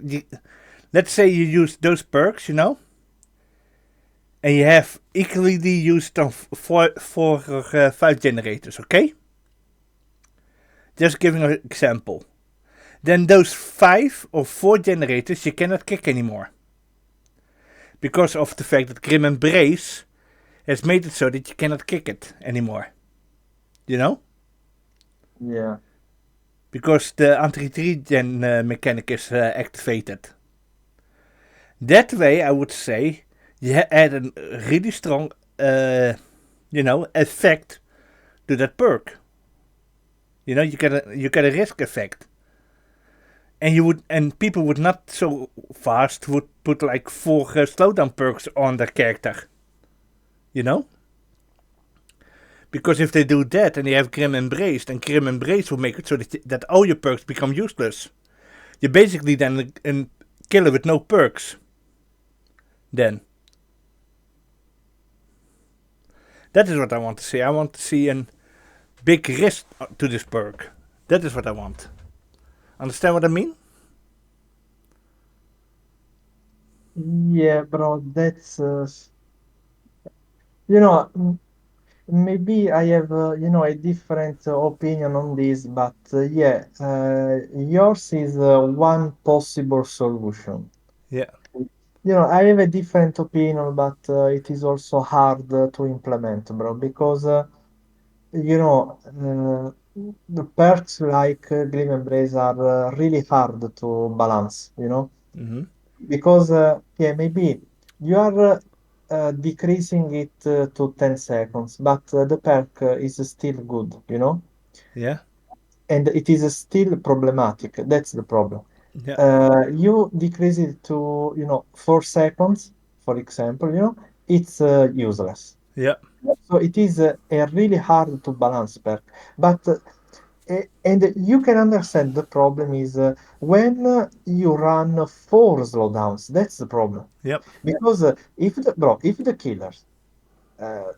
S1: Let's say you use those perks, you know, and you have equally used on 5 generators, okay? Just giving an example. Then those 5 or 4 generators you cannot kick anymore. Because of the fact that Grim Embrace has made it so that you cannot kick it anymore. You know?
S2: Yeah.
S1: Because the anti-regen mechanic is activated. That way, I would say, you add a really strong, effect to that perk. You know, you get a risk effect, and people would not so fast would put like 4 slowdown perks on their character. You know, because if they do that and they have Grim Embrace, then Grim Embrace will make it so that all your perks become useless. You're basically then a killer with no perks. Then. That is what I want to see. I want to see a big risk to this perk. That is what I want. Understand what I mean?
S2: Yeah, bro, that's you know, maybe I have a different opinion on this, but yeah, yours is one possible solution.
S1: Yeah.
S2: I have a different opinion, but it is also hard to implement, bro, because the perks like Grim Embrace are really hard to balance, because yeah, maybe you are decreasing it to 10 seconds, but the perk is still good,
S1: Yeah,
S2: and it is still problematic. That's the problem.
S1: yeah,
S2: You decrease it to 4 seconds, for example, it's useless.
S1: yeah,
S2: So it is a really hard to balance perk. But and you can understand the problem is when you run four slowdowns. That's the problem.
S1: yep,
S2: Because if the killers, uh,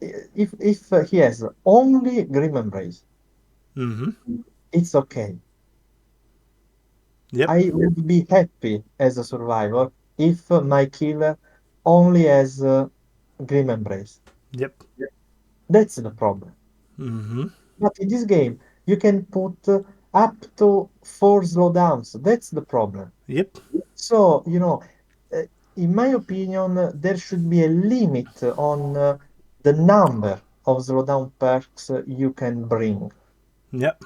S2: if he has only Grim Embrace,
S1: mm-hmm,
S2: it's okay.
S1: yep,
S2: I would be happy as a survivor if my killer only has Grim Embrace.
S1: yep,
S2: That's the problem.
S1: mm-hmm,
S2: But in this game, you can put up to four slowdowns. That's the problem.
S1: yep,
S2: So, uh, in my opinion, there should be a limit on the number of slowdown perks you can bring.
S1: yep.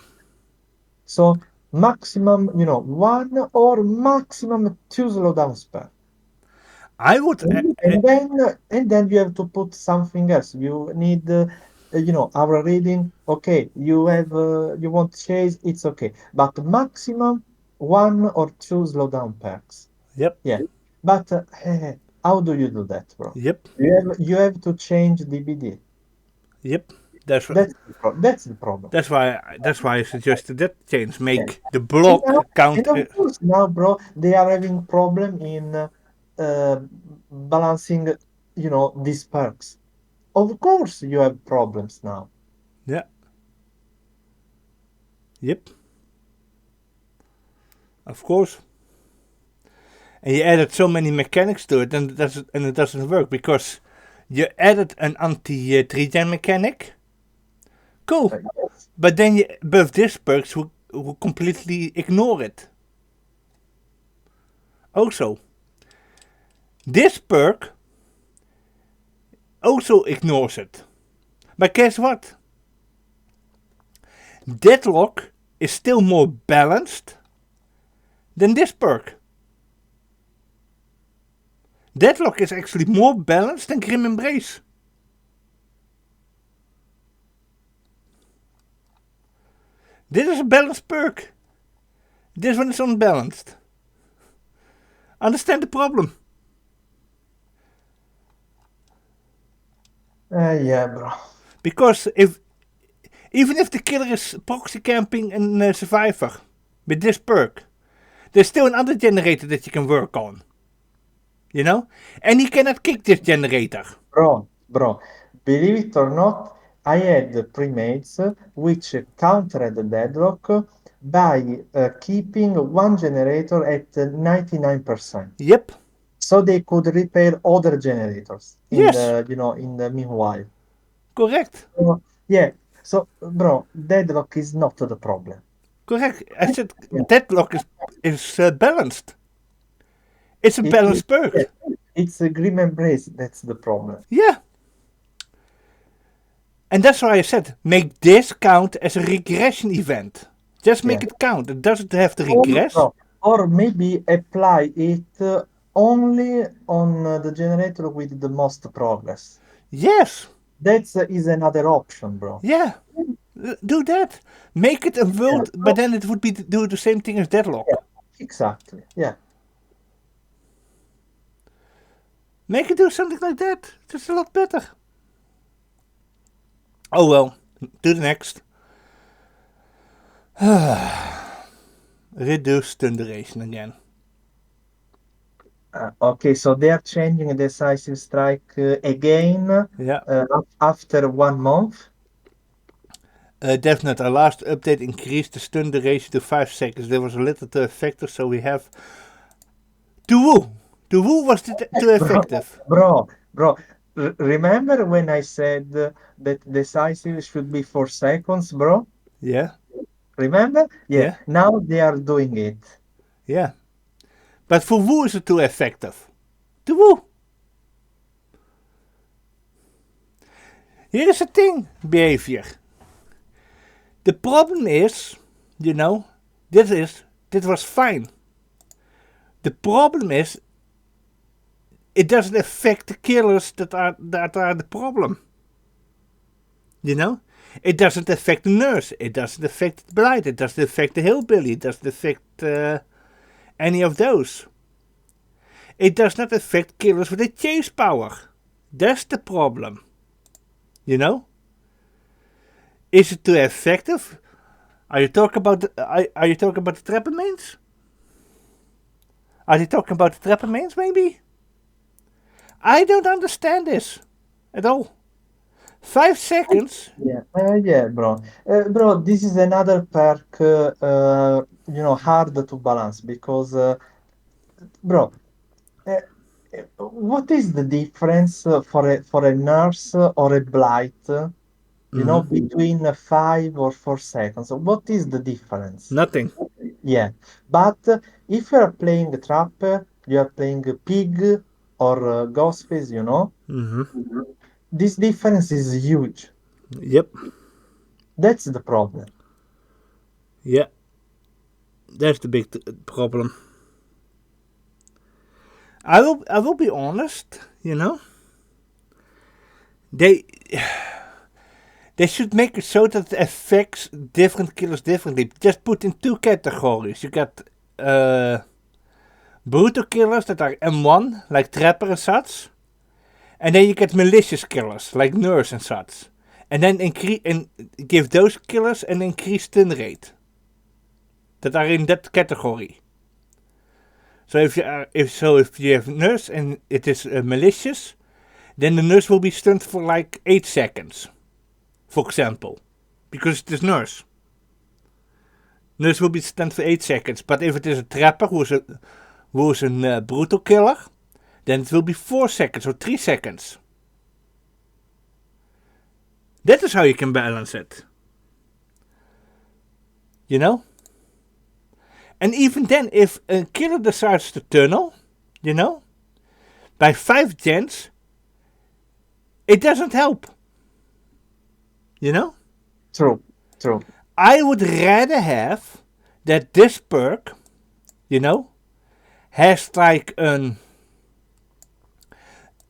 S2: So, maximum, one or maximum two slowdowns per.
S1: I would,
S2: And then you have to put something else. You need, our reading. Okay, you want chase, it's okay. But maximum one or two slowdown perks.
S1: yep,
S2: Yeah. But how do you do that, bro?
S1: yep,
S2: You have to change DBD.
S1: yep. That's
S2: That's the problem.
S1: that's why I suggested that change.
S2: Yeah.
S1: Make the
S2: And now,
S1: block
S2: and
S1: count.
S2: of course now, bro, they are having problem in balancing, these perks. Of course, you have problems now.
S1: Yeah, yep, of course. And you added so many mechanics to it, and it doesn't work because you added an anti-regen mechanic. Cool,
S2: Yes.
S1: but then you buff this perks who completely ignore it. Also, this perk also ignores it. But guess what? Deadlock is still more balanced than this perk. Deadlock is actually more balanced than Grim Embrace. This is a balanced perk. This one is unbalanced. Understand the problem?
S2: Yeah, bro.
S1: Because even if the killer is proxy camping and survivor with this perk, there's still another generator that you can work on. And he cannot kick this generator.
S2: Bro, believe it or not, I had premates which countered the deadlock by keeping one generator at 99%.
S1: Yep.
S2: So they could repair other generators in
S1: Yes.
S2: the meanwhile.
S1: Correct.
S2: So, yeah. So, bro, deadlock is not the problem.
S1: Correct. I said
S2: Yeah.
S1: deadlock is balanced. It's a
S2: It,
S1: balanced
S2: yeah,
S1: perk.
S2: it's a grim embrace. That's the problem.
S1: Yeah. And that's why I said make this count as a regression event. Just
S2: Yeah.
S1: make it count. It doesn't have to
S2: Or,
S1: regress.
S2: no, or maybe apply it only on the generator with the most progress.
S1: Yes.
S2: That is another option, bro.
S1: Yeah. Do that. Make it a
S2: Yeah.
S1: world, but then it would be do the same thing as
S2: Yeah,
S1: deadlock.
S2: exactly. Yeah.
S1: Make it do something like that. It's a lot better. Oh well. Do the next. Reduce stun duration again.
S2: Okay, so they are changing the decisive strike again
S1: Yeah.
S2: after 1 month.
S1: Definitely. Our last update increased the stun duration to 5 seconds. There was a little too effective, so we have to woo. To woo was too
S2: Bro,
S1: effective.
S2: bro, remember when I said that decisive should be 4 seconds, bro?
S1: Yeah.
S2: Remember? Yeah,
S1: Yeah.
S2: now they are doing it.
S1: Yeah. But for woo is it too effective. The woo. Here is the thing, behavior. The problem is, this was fine. The problem is, it doesn't affect the killers that are the problem. It doesn't affect the nurse. It doesn't affect the blight. It doesn't affect the hillbilly. It doesn't affect any of those. It does not affect killers with a chase power. That's the problem. Is it too effective? Are you talking about the trapper mains? Are you talking about the trapper mains, maybe? I don't understand this at all. 5 seconds.
S2: Yeah, bro. Bro, this is another perk, hard to balance because, bro, uh, what is the difference for a nurse or a blight, between 5 or 4 seconds? What is the difference?
S1: Nothing.
S2: Yeah, but if you are playing a trapper, you are playing a pig or ghostface, this difference is huge.
S1: Yep.
S2: That's the problem.
S1: Yeah. That's the big problem. I will be honest, They should make it so that it affects different killers differently. Just put in 2 categories. You got brutal killers that are M1, like Trapper and such. And then you get malicious killers, like Nurse and such. And then give those killers an increased stun rate. That are in that category. So if you have Nurse and it is malicious, then the Nurse will be stunned for like 8 seconds. For example. Because it is Nurse. Nurse will be stunned for 8 seconds. But if it is a Trapper who is a brutal killer, then it will be 4 seconds or 3 seconds. That is how you can balance it. And even then, if a killer decides to tunnel, by 5 gens, it doesn't help.
S2: True.
S1: I would rather have that this perk, has like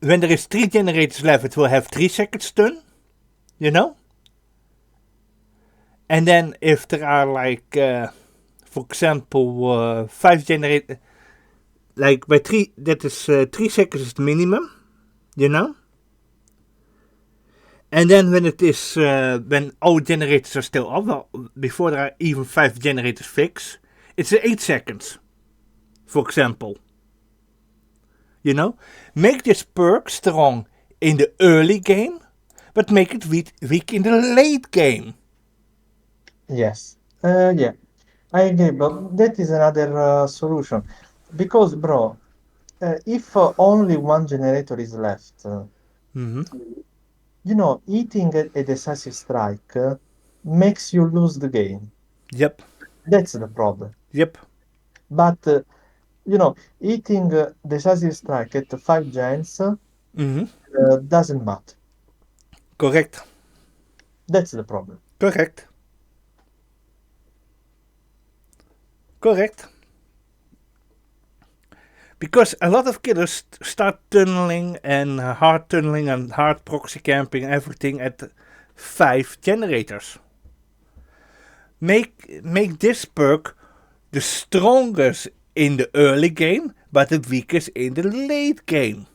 S1: when there is 3 generators left, it will have 3 seconds stun, And then if there are like, for example, 5 generators, like by 3, that is 3 seconds is the minimum, And then when it is, when all generators are still up, well, before there are even 5 generators fixed, it's 8 seconds, for example. Make this perk strong in the early game, but make it weak in the late game.
S2: Yes. Yeah, I agree, but that is another solution. Because, bro, if only one generator is left, eating a decisive strike makes you lose the game.
S1: Yep.
S2: That's the problem.
S1: Yep.
S2: But, eating decisive strike at 5 gens doesn't matter.
S1: Correct.
S2: That's the problem.
S1: Correct. Correct. Because a lot of killers start tunneling and hard tunneling and hard proxy camping and everything at 5 generators. Make this perk the strongest in the early game, but the weakest in the late game.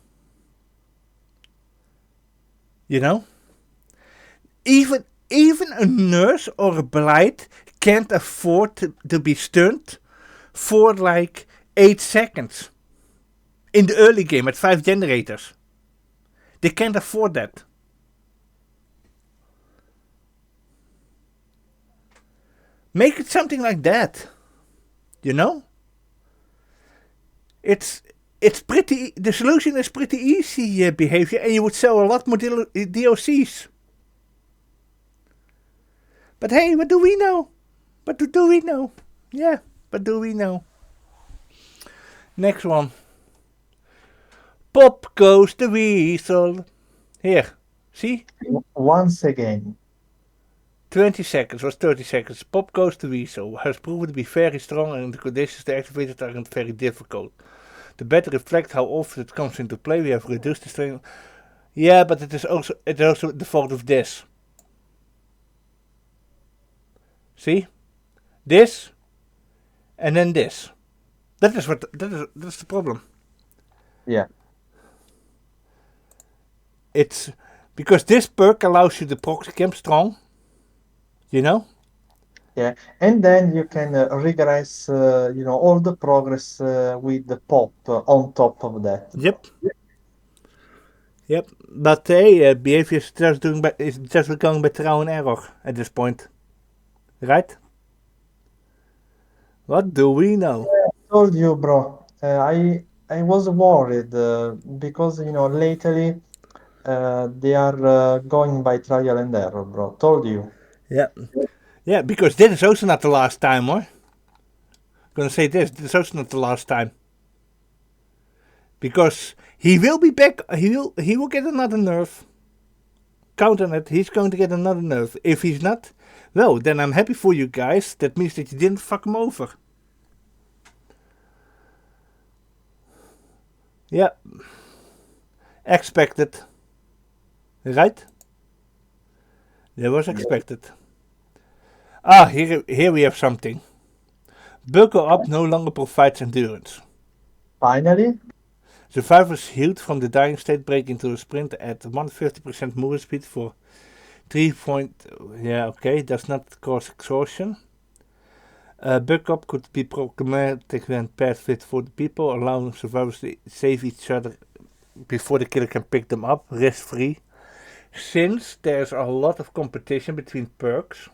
S1: Even a nurse or a blight can't afford to be stunned for like 8 seconds. In the early game at 5 generators. They can't afford that. Make it something like that. It's pretty. The solution is pretty easy behavior, and you would sell a lot more DLCs. But hey, what do we know? What do we know? Yeah, what do we know? Next one. Pop goes the weasel. Here, see?
S2: Once again.
S1: 20 seconds was 30 seconds. Pop goes the weasel has proven to be very strong and the conditions to activate it aren't very difficult. To better reflect how often it comes into play, we have reduced the strength. Yeah, but it is also the fault of this. See? This and then this. That's the problem.
S2: Yeah.
S1: It's because this perk allows you to proxy camp strong. You know?
S2: Yeah, and then you can regress, all the progress with the pop on top of that, bro.
S1: Yep. Yep. But hey, behavior is just going by trial and error at this point. Right? What do we know?
S2: I told you, bro. I was worried because lately they are going by trial and error, bro. Told you.
S1: Yeah. Yeah, because this is also not the last time, hoor. Gonna say this is also not the last time. Because he will be back. He will get another nerf. Count on it. He's going to get another nerf. If he's not, well, then I'm happy for you guys. That means that you didn't fuck him over. Yeah. Expected. Right? That was expected. Ah, here we have something. Buckle up no longer provides endurance.
S2: Finally,
S1: Survivors healed from the dying state break into a sprint at 150% movement speed for 3 point... Yeah, okay, does not cause exhaustion. Buck up could be problematic when paired with 40 people, allowing survivors to save each other before the killer can pick them up, risk free. Since there's a lot of competition between perks,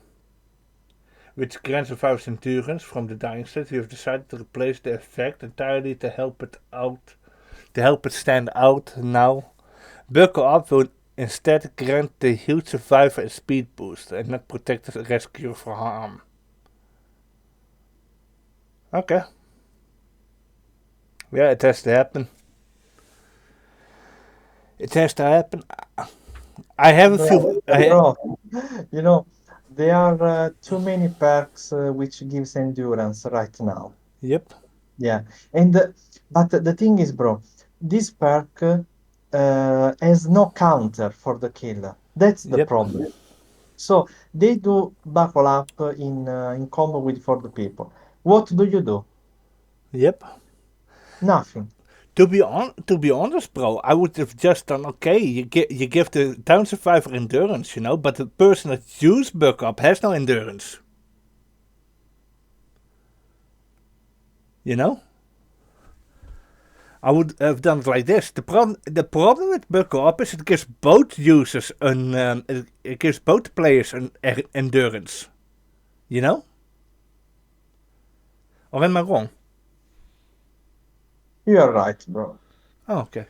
S1: which grants survivors endurance from the dying state, we have decided to replace the effect entirely to help it stand out now. Buckle up will instead grant the healed survivor a speed boost and not protect the rescuer from harm. Okay. Yeah, it has to happen. It has to happen. I have a few.
S2: bro, you know, there are too many perks which gives endurance right now.
S1: Yep.
S2: Yeah, and but the thing is, bro, this perk has no counter for the killer. That's the
S1: Yep.
S2: problem. So they do buckle up in combo with for the people. What do you do?
S1: Yep.
S2: Nothing.
S1: To be honest, bro, I would have just done okay. You give the down survivor endurance, but the person that used buck up has no endurance. You know. I would have done it like this. The problem with buckle up is it gives both users it gives both players an endurance. You know? Or am I wrong?
S2: You are right, bro.
S1: Oh, okay.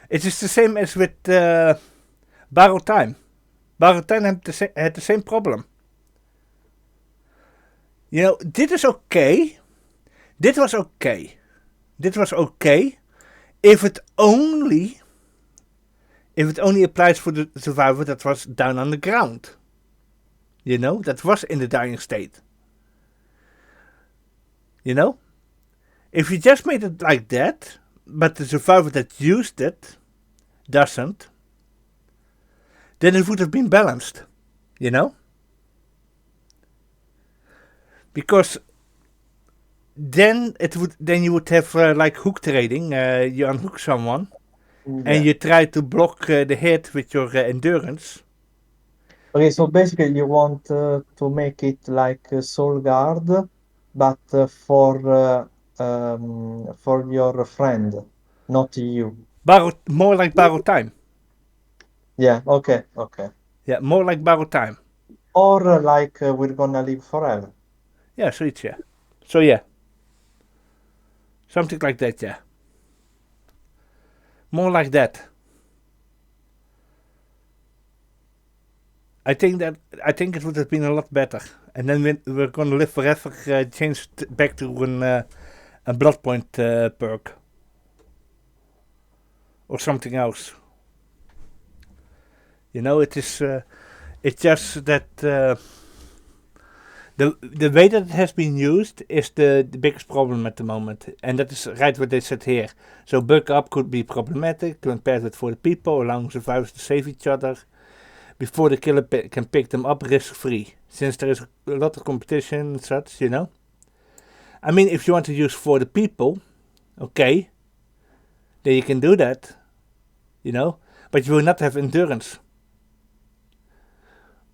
S1: It is the same as with Barrow Time. Barrow Time had the same problem. Dit is okay. Dit was okay. Dit was okay if it only applies for the survivor that was down on the ground. That was in the dying state. If you just made it like that, but the survivor that used it doesn't, then it would have been balanced. Because then you would have like hook trading. You unhook someone, and you try to block the hit with your endurance.
S2: Okay, so basically you want to make it like Soul Guard, but for your friend, not you.
S1: More like Barrow Time.
S2: Yeah, okay.
S1: Yeah, more like Barrow Time.
S2: Or like We're Gonna Live Forever.
S1: Yeah, zoiets, yeah. So yeah. Something like that, yeah. More like that. I think it would have been a lot better. And then We're Gonna Live Forever changed back to a blood point perk. or something else. You know, it's just that the way that it has been used is the biggest problem at the moment, and that is right what they said here. So bug up could be problematic compared with for the people, allowing survivors to save each other before the killer can pick them up risk-free, since there is a lot of competition and such, you know. I mean, if you want to use for the people, okay, then you can do that, you know, but you will not have endurance.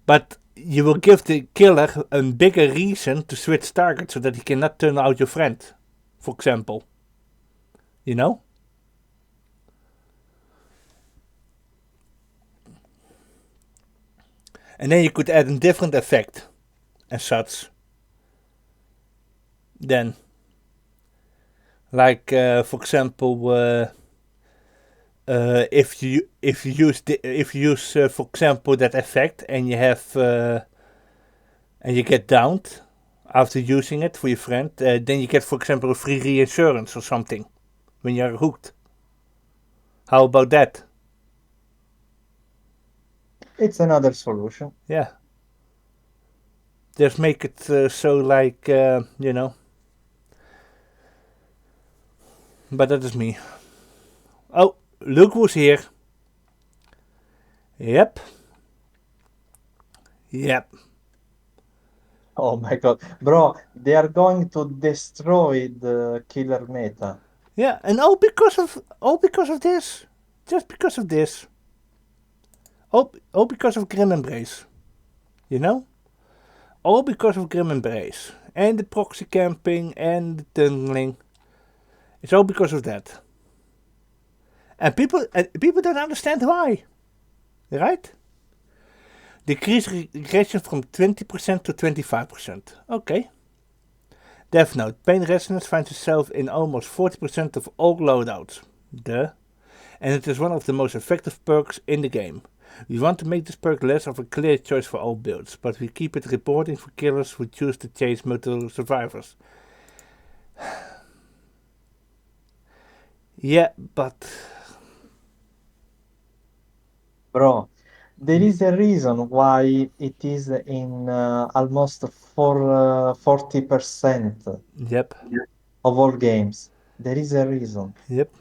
S1: But you will give the killer a bigger reason to switch targets so that he cannot turn out your friend, for example. You know? And then you could add a different effect and such. Then, like for example, if you use for example that effect and you have and you get downed after using it for your friend, then you get for example a free reinsurance or something when you're hooked. How about that?
S2: It's another solution.
S1: Yeah. Just make it so like, you know. But that is me. Oh, Luke was here. Yep. Yep.
S2: Oh my god. Bro, they are going to destroy the killer meta.
S1: Yeah, and all because of this. Just because of this. All because of Grim Embrace. You know? All because of Grim Embrace. And the proxy camping and the tunneling. It's all because of that. And people don't understand why. Right? Decrease regression from 20% to 25%. Okay. Death Note. Pain Resonance finds itself in almost 40% of all loadouts. Duh. And it is one of the most effective perks in the game. We want to make this perk less of a clear choice for all builds, but we keep it reporting for killers who choose to chase multiple survivors. Yeah, but...
S2: Bro, there is a reason why it is in almost 40%
S1: Yep.
S2: of all games. There is a reason.
S1: Yep.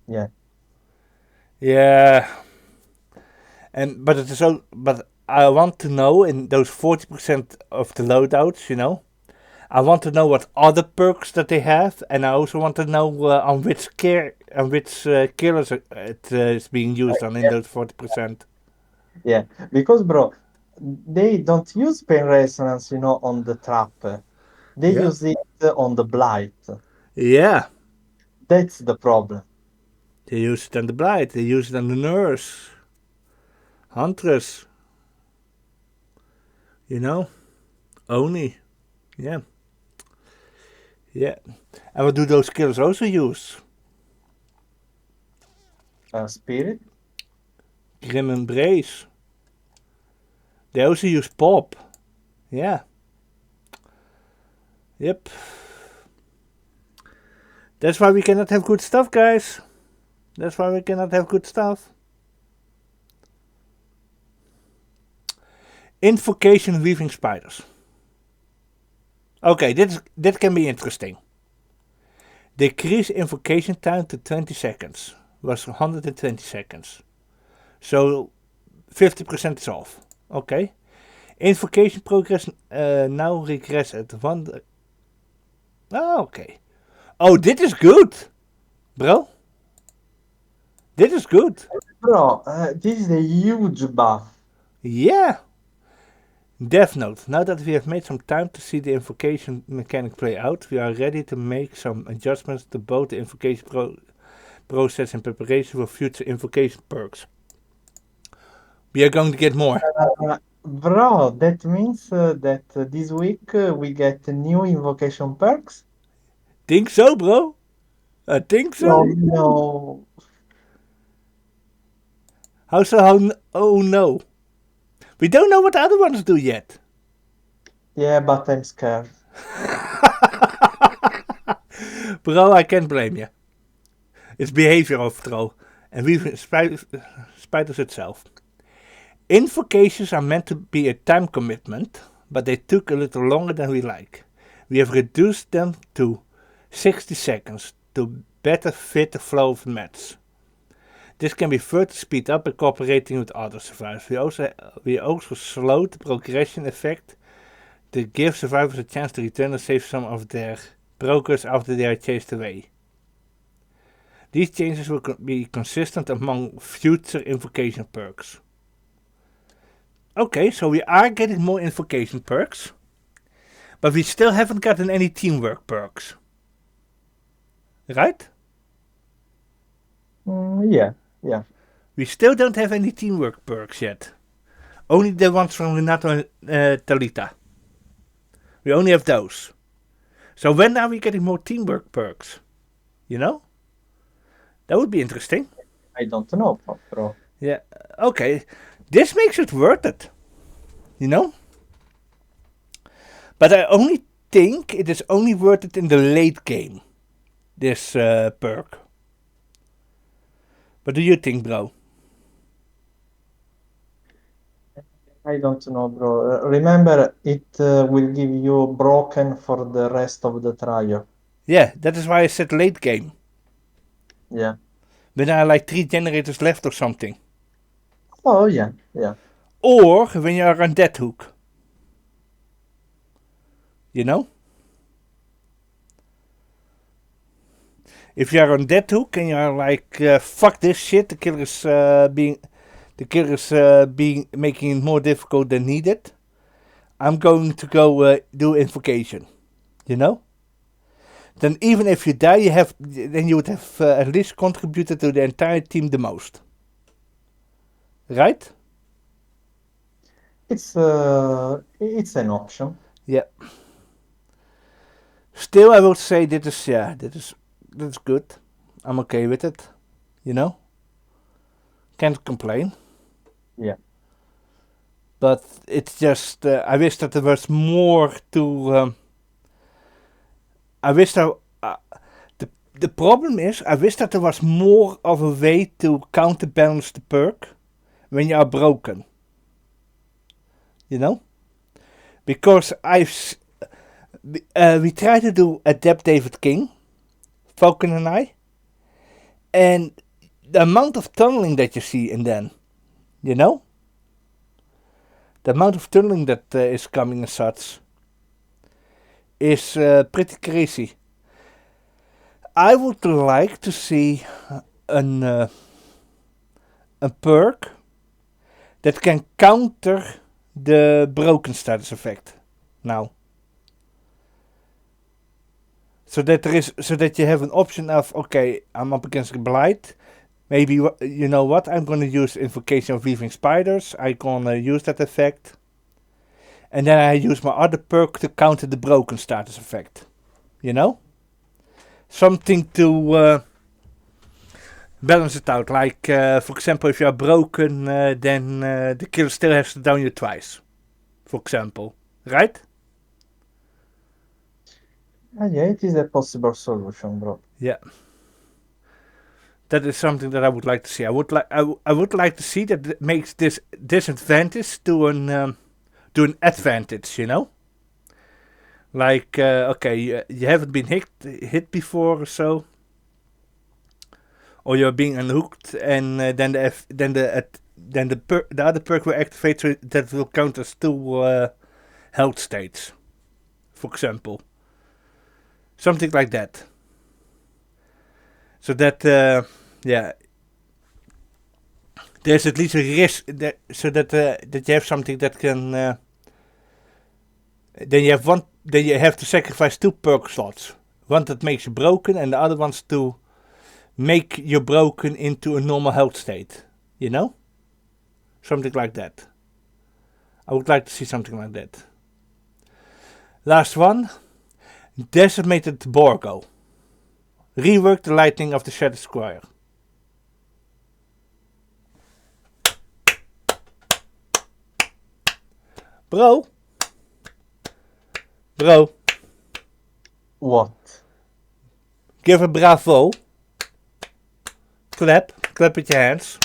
S2: Yeah.
S1: Yeah. But it is so... But I want to know in those 40% of the loadouts, you know, I want to know what other perks that they have, and I also want to know on which killers it is being used on in
S2: Yeah.
S1: those 40%.
S2: Yeah. Because, bro, they don't use pain resonance, on the trapper. They
S1: Yeah.
S2: use it on the blight.
S1: Yeah.
S2: That's the problem.
S1: They use it on the blight. They use it on the nurse, huntress. You know, Oni. Yeah. Yeah. And what do those killers also use?
S2: Spirit.
S1: Grim Embrace. They also use Pop. Yeah. Yep. That's why we cannot have good stuff, guys. That's why we cannot have good stuff. Invocation weaving spiders. Okay, that can be interesting. Decrease invocation time to 20 seconds. Was 120 seconds. So 50% is off. Okay. Invocation progress now regress at 1. Oh, okay. Oh, dit is good, bro. Dit is good.
S2: Bro, this is a huge buff.
S1: Yeah. Death Note. Now that we have made some time to see the invocation mechanic play out, we are ready to make some adjustments to both the invocation process and preparation for future invocation perks. We are going to get more.
S2: Bro, that means that this week we get new invocation perks?
S1: Think so, bro? I think so.
S2: Oh no.
S1: How so? Oh no. We don't know what the other ones do yet.
S2: Yeah, but I'm scared.
S1: Bro, I can't blame you. It's behavior after all. and weaving spiders itself. Invocations are meant to be a time commitment, but they took a little longer than we like. We have reduced them to 60 seconds to better fit the flow of the match. This can be further speed up by cooperating with other survivors. We also slowed the progression effect to give survivors a chance to return and save some of their brokers after they are chased away. These changes will be consistent among future invocation perks. Okay, so we are getting more invocation perks, but we still haven't gotten any teamwork perks. Right?
S2: Yeah.
S1: We still don't have any teamwork perks yet. Only the ones from Renato and Talita. We only have those. So when are we getting more teamwork perks? You know? That would be interesting.
S2: I don't know, bro.
S1: Yeah, okay. This makes it worth it. You know? But I only think it is only worth it in the late game. This perk. What do you think, bro?
S2: I don't know, bro. Remember, it will give you broken for the rest of the trial.
S1: Yeah, that is why I said late game.
S2: Yeah.
S1: When there are like 3 generators left or something.
S2: Oh, yeah.
S1: Or when you are on that hook. You know? If you are on that hook and you are like, fuck this shit, the killer is making it more difficult than needed. I'm going to go do invocation. You know? Then even if you die, then you would have at least contributed to the entire team the most. Right?
S2: It's an option.
S1: Yeah. Still, I will say that's good. I'm okay with it. You know? Can't complain.
S2: Yeah.
S1: But it's just, I wish that there was more to... I wish that... the problem is, I wish that there was more of a way to counterbalance the perk when you are broken. You know? Because we tried to do Adept David King, Falcon and I, and the amount of tunneling that you see in then, you know? The amount of tunneling that is coming as such is pretty crazy. I would like to see a perk that can counter the broken status effect now. So that you have an option of, okay, I'm up against a blight. Maybe, you know what, I'm going to use Invocation of Weaving Spiders. I'm going to use that effect. And then I use my other perk to counter the broken status effect. You know? Something to balance it out. Like, for example, if you are broken, then the killer still has to down you twice. For example. Right?
S2: Yeah, it is a possible solution, bro.
S1: Yeah. That is something that I would like to see. I would like to see that it makes this disadvantage to an advantage, you know? Like, okay, you haven't been hit before or so, or you're being unhooked, and then the other perk will activate, so that will count as 2 health states, for example, something like that. So that there's at least a risk that that you have something that can. Then you have to sacrifice 2 perk slots. One that makes you broken, and the other one's to make you broken into a normal health state. You know? Something like that. I would like to see something like that. Last one. Decimated Borgo. Rework the lightning of the Shattered Squire. Bro.
S2: What?
S1: Give a bravo. Clap. Clap with your hands.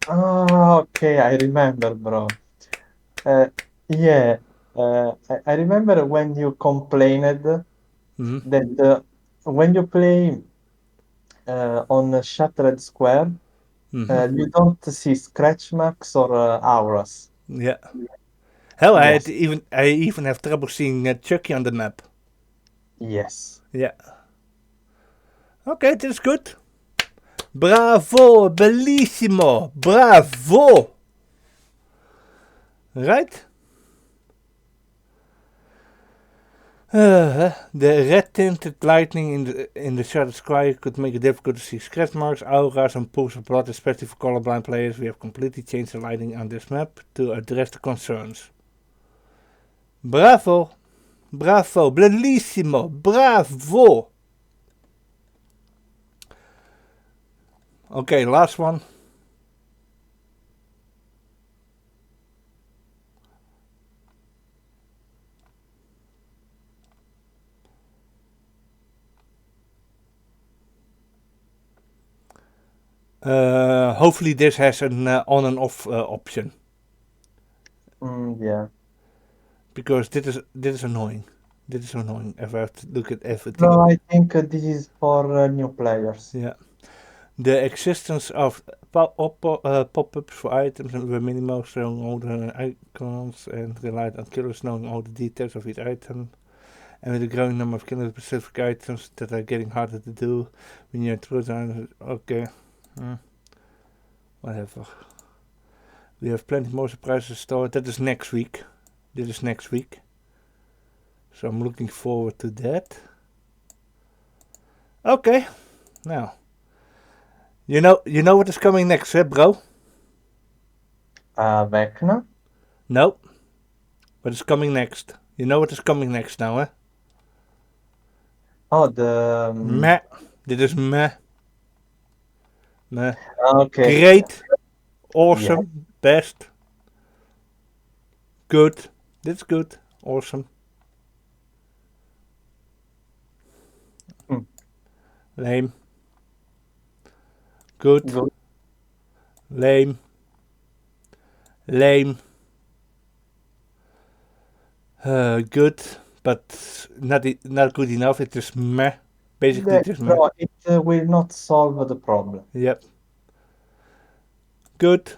S2: Oh, okay, I remember, bro. Uh, yeah, I remember when you complained
S1: Mm-hmm.
S2: that when you play on Shattered Square,
S1: Mm-hmm.
S2: you don't see scratch marks or auras.
S1: Yeah. Hell,
S2: Yes,
S1: I even have trouble seeing Chucky on the map.
S2: yes.
S1: Yeah. Okay, that's good. Bravo, bellissimo, bravo. Right? The red tinted lightning in the shattered sky could make it difficult to see scratch marks, auras, and pools of blood, especially for colorblind players. We have completely changed the lighting on this map to address the concerns. Bravo, bravo, bellissimo, bravo. Okay, last one. Hopefully this has an on and off option,
S2: Yeah.
S1: because dit is annoying. Dit is annoying if I have to look at everything.
S2: No, I think this is for new players.
S1: Yeah. The existence of pop-ups for items were minimal, showing all the icons and relied on killers knowing all the details of each item. And with a growing number of killer-specific items that are getting harder to do when you're through time. Okay. Whatever. We have plenty more surprises stored. That is next week. This is next week. So I'm looking forward to that. Okay. Now. You know what is coming next, eh, bro?
S2: Vecna?
S1: No. What is coming next? You know what is coming next now, eh?
S2: Oh, the
S1: Meh. Dit is meh. Meh.
S2: okay.
S1: Great.
S2: Yeah.
S1: Awesome. Best. Good. That's good. Awesome.
S2: Mm,
S1: Lame. Good.
S2: good.
S1: Lame. Lame. Good. But not good enough. It is meh. Basically, it is meh.
S2: Bro, it will not solve the problem.
S1: Yep. Good.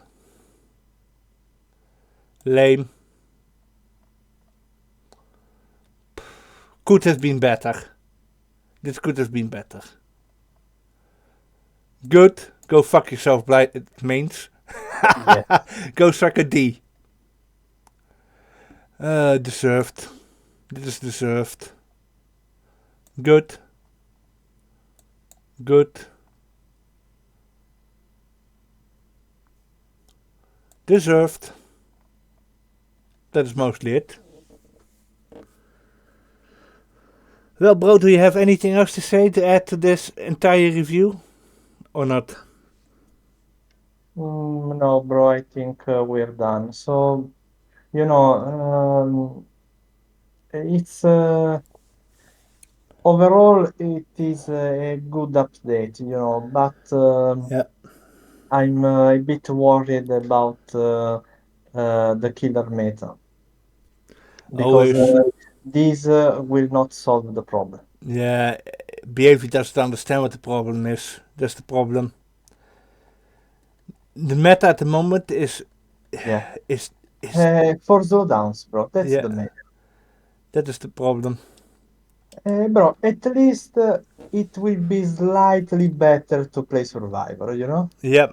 S1: Lame. Could have been better. This could have been better. Good. Go fuck yourself, it means.
S2: Yeah.
S1: Go suck a D. Deserved. Dit is deserved. Good. Good. Deserved. That is mostly it. Well, bro, do you have anything else to say to add to this entire review? Or not?
S2: No, bro, I think we're done. So, you know, it's overall it is a good update, but
S1: Yeah.
S2: I'm a bit worried about the killer meta because
S1: Always.
S2: this will not solve the problem.
S1: Yeah. Behavior doesn't understand what the problem is. That's the problem. The meta at the moment is
S2: Yeah.
S1: is
S2: For slowdowns, bro, that's
S1: yeah.
S2: the main.
S1: That is the problem.
S2: Bro, at least it will be slightly better to play Survivor, you know?
S1: Yeah.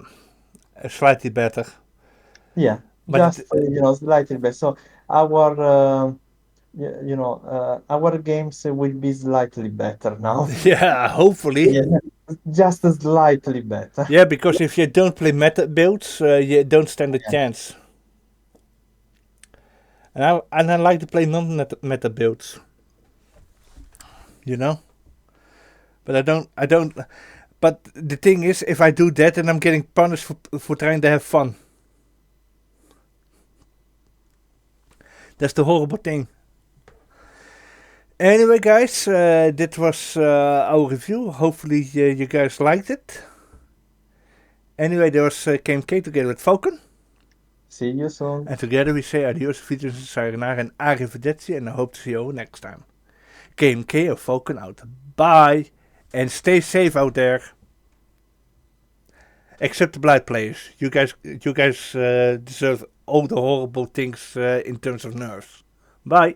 S1: Slightly better.
S2: Yeah,
S1: But
S2: just slightly better. So our our games will be slightly better now.
S1: yeah, hopefully.
S2: Yeah, just slightly better.
S1: Yeah, because if you don't play meta builds, you don't stand a
S2: Yeah.
S1: chance. And I like to play non-meta builds, you know. But I don't. But the thing is, if I do that, then I'm getting punished for trying to have fun. That's the horrible thing. Anyway, guys, that was our review. Hopefully, you guys liked it. Anyway, there was K.M.K together with Falcon.
S2: See you soon.
S1: And together we say adios, vitus, sayonara, and arrivederci, and I hope to see you next time. K.M.K of Falcon out. Bye, and stay safe out there. Except the Blight players. You guys deserve all the horrible things in terms of nerfs. Bye.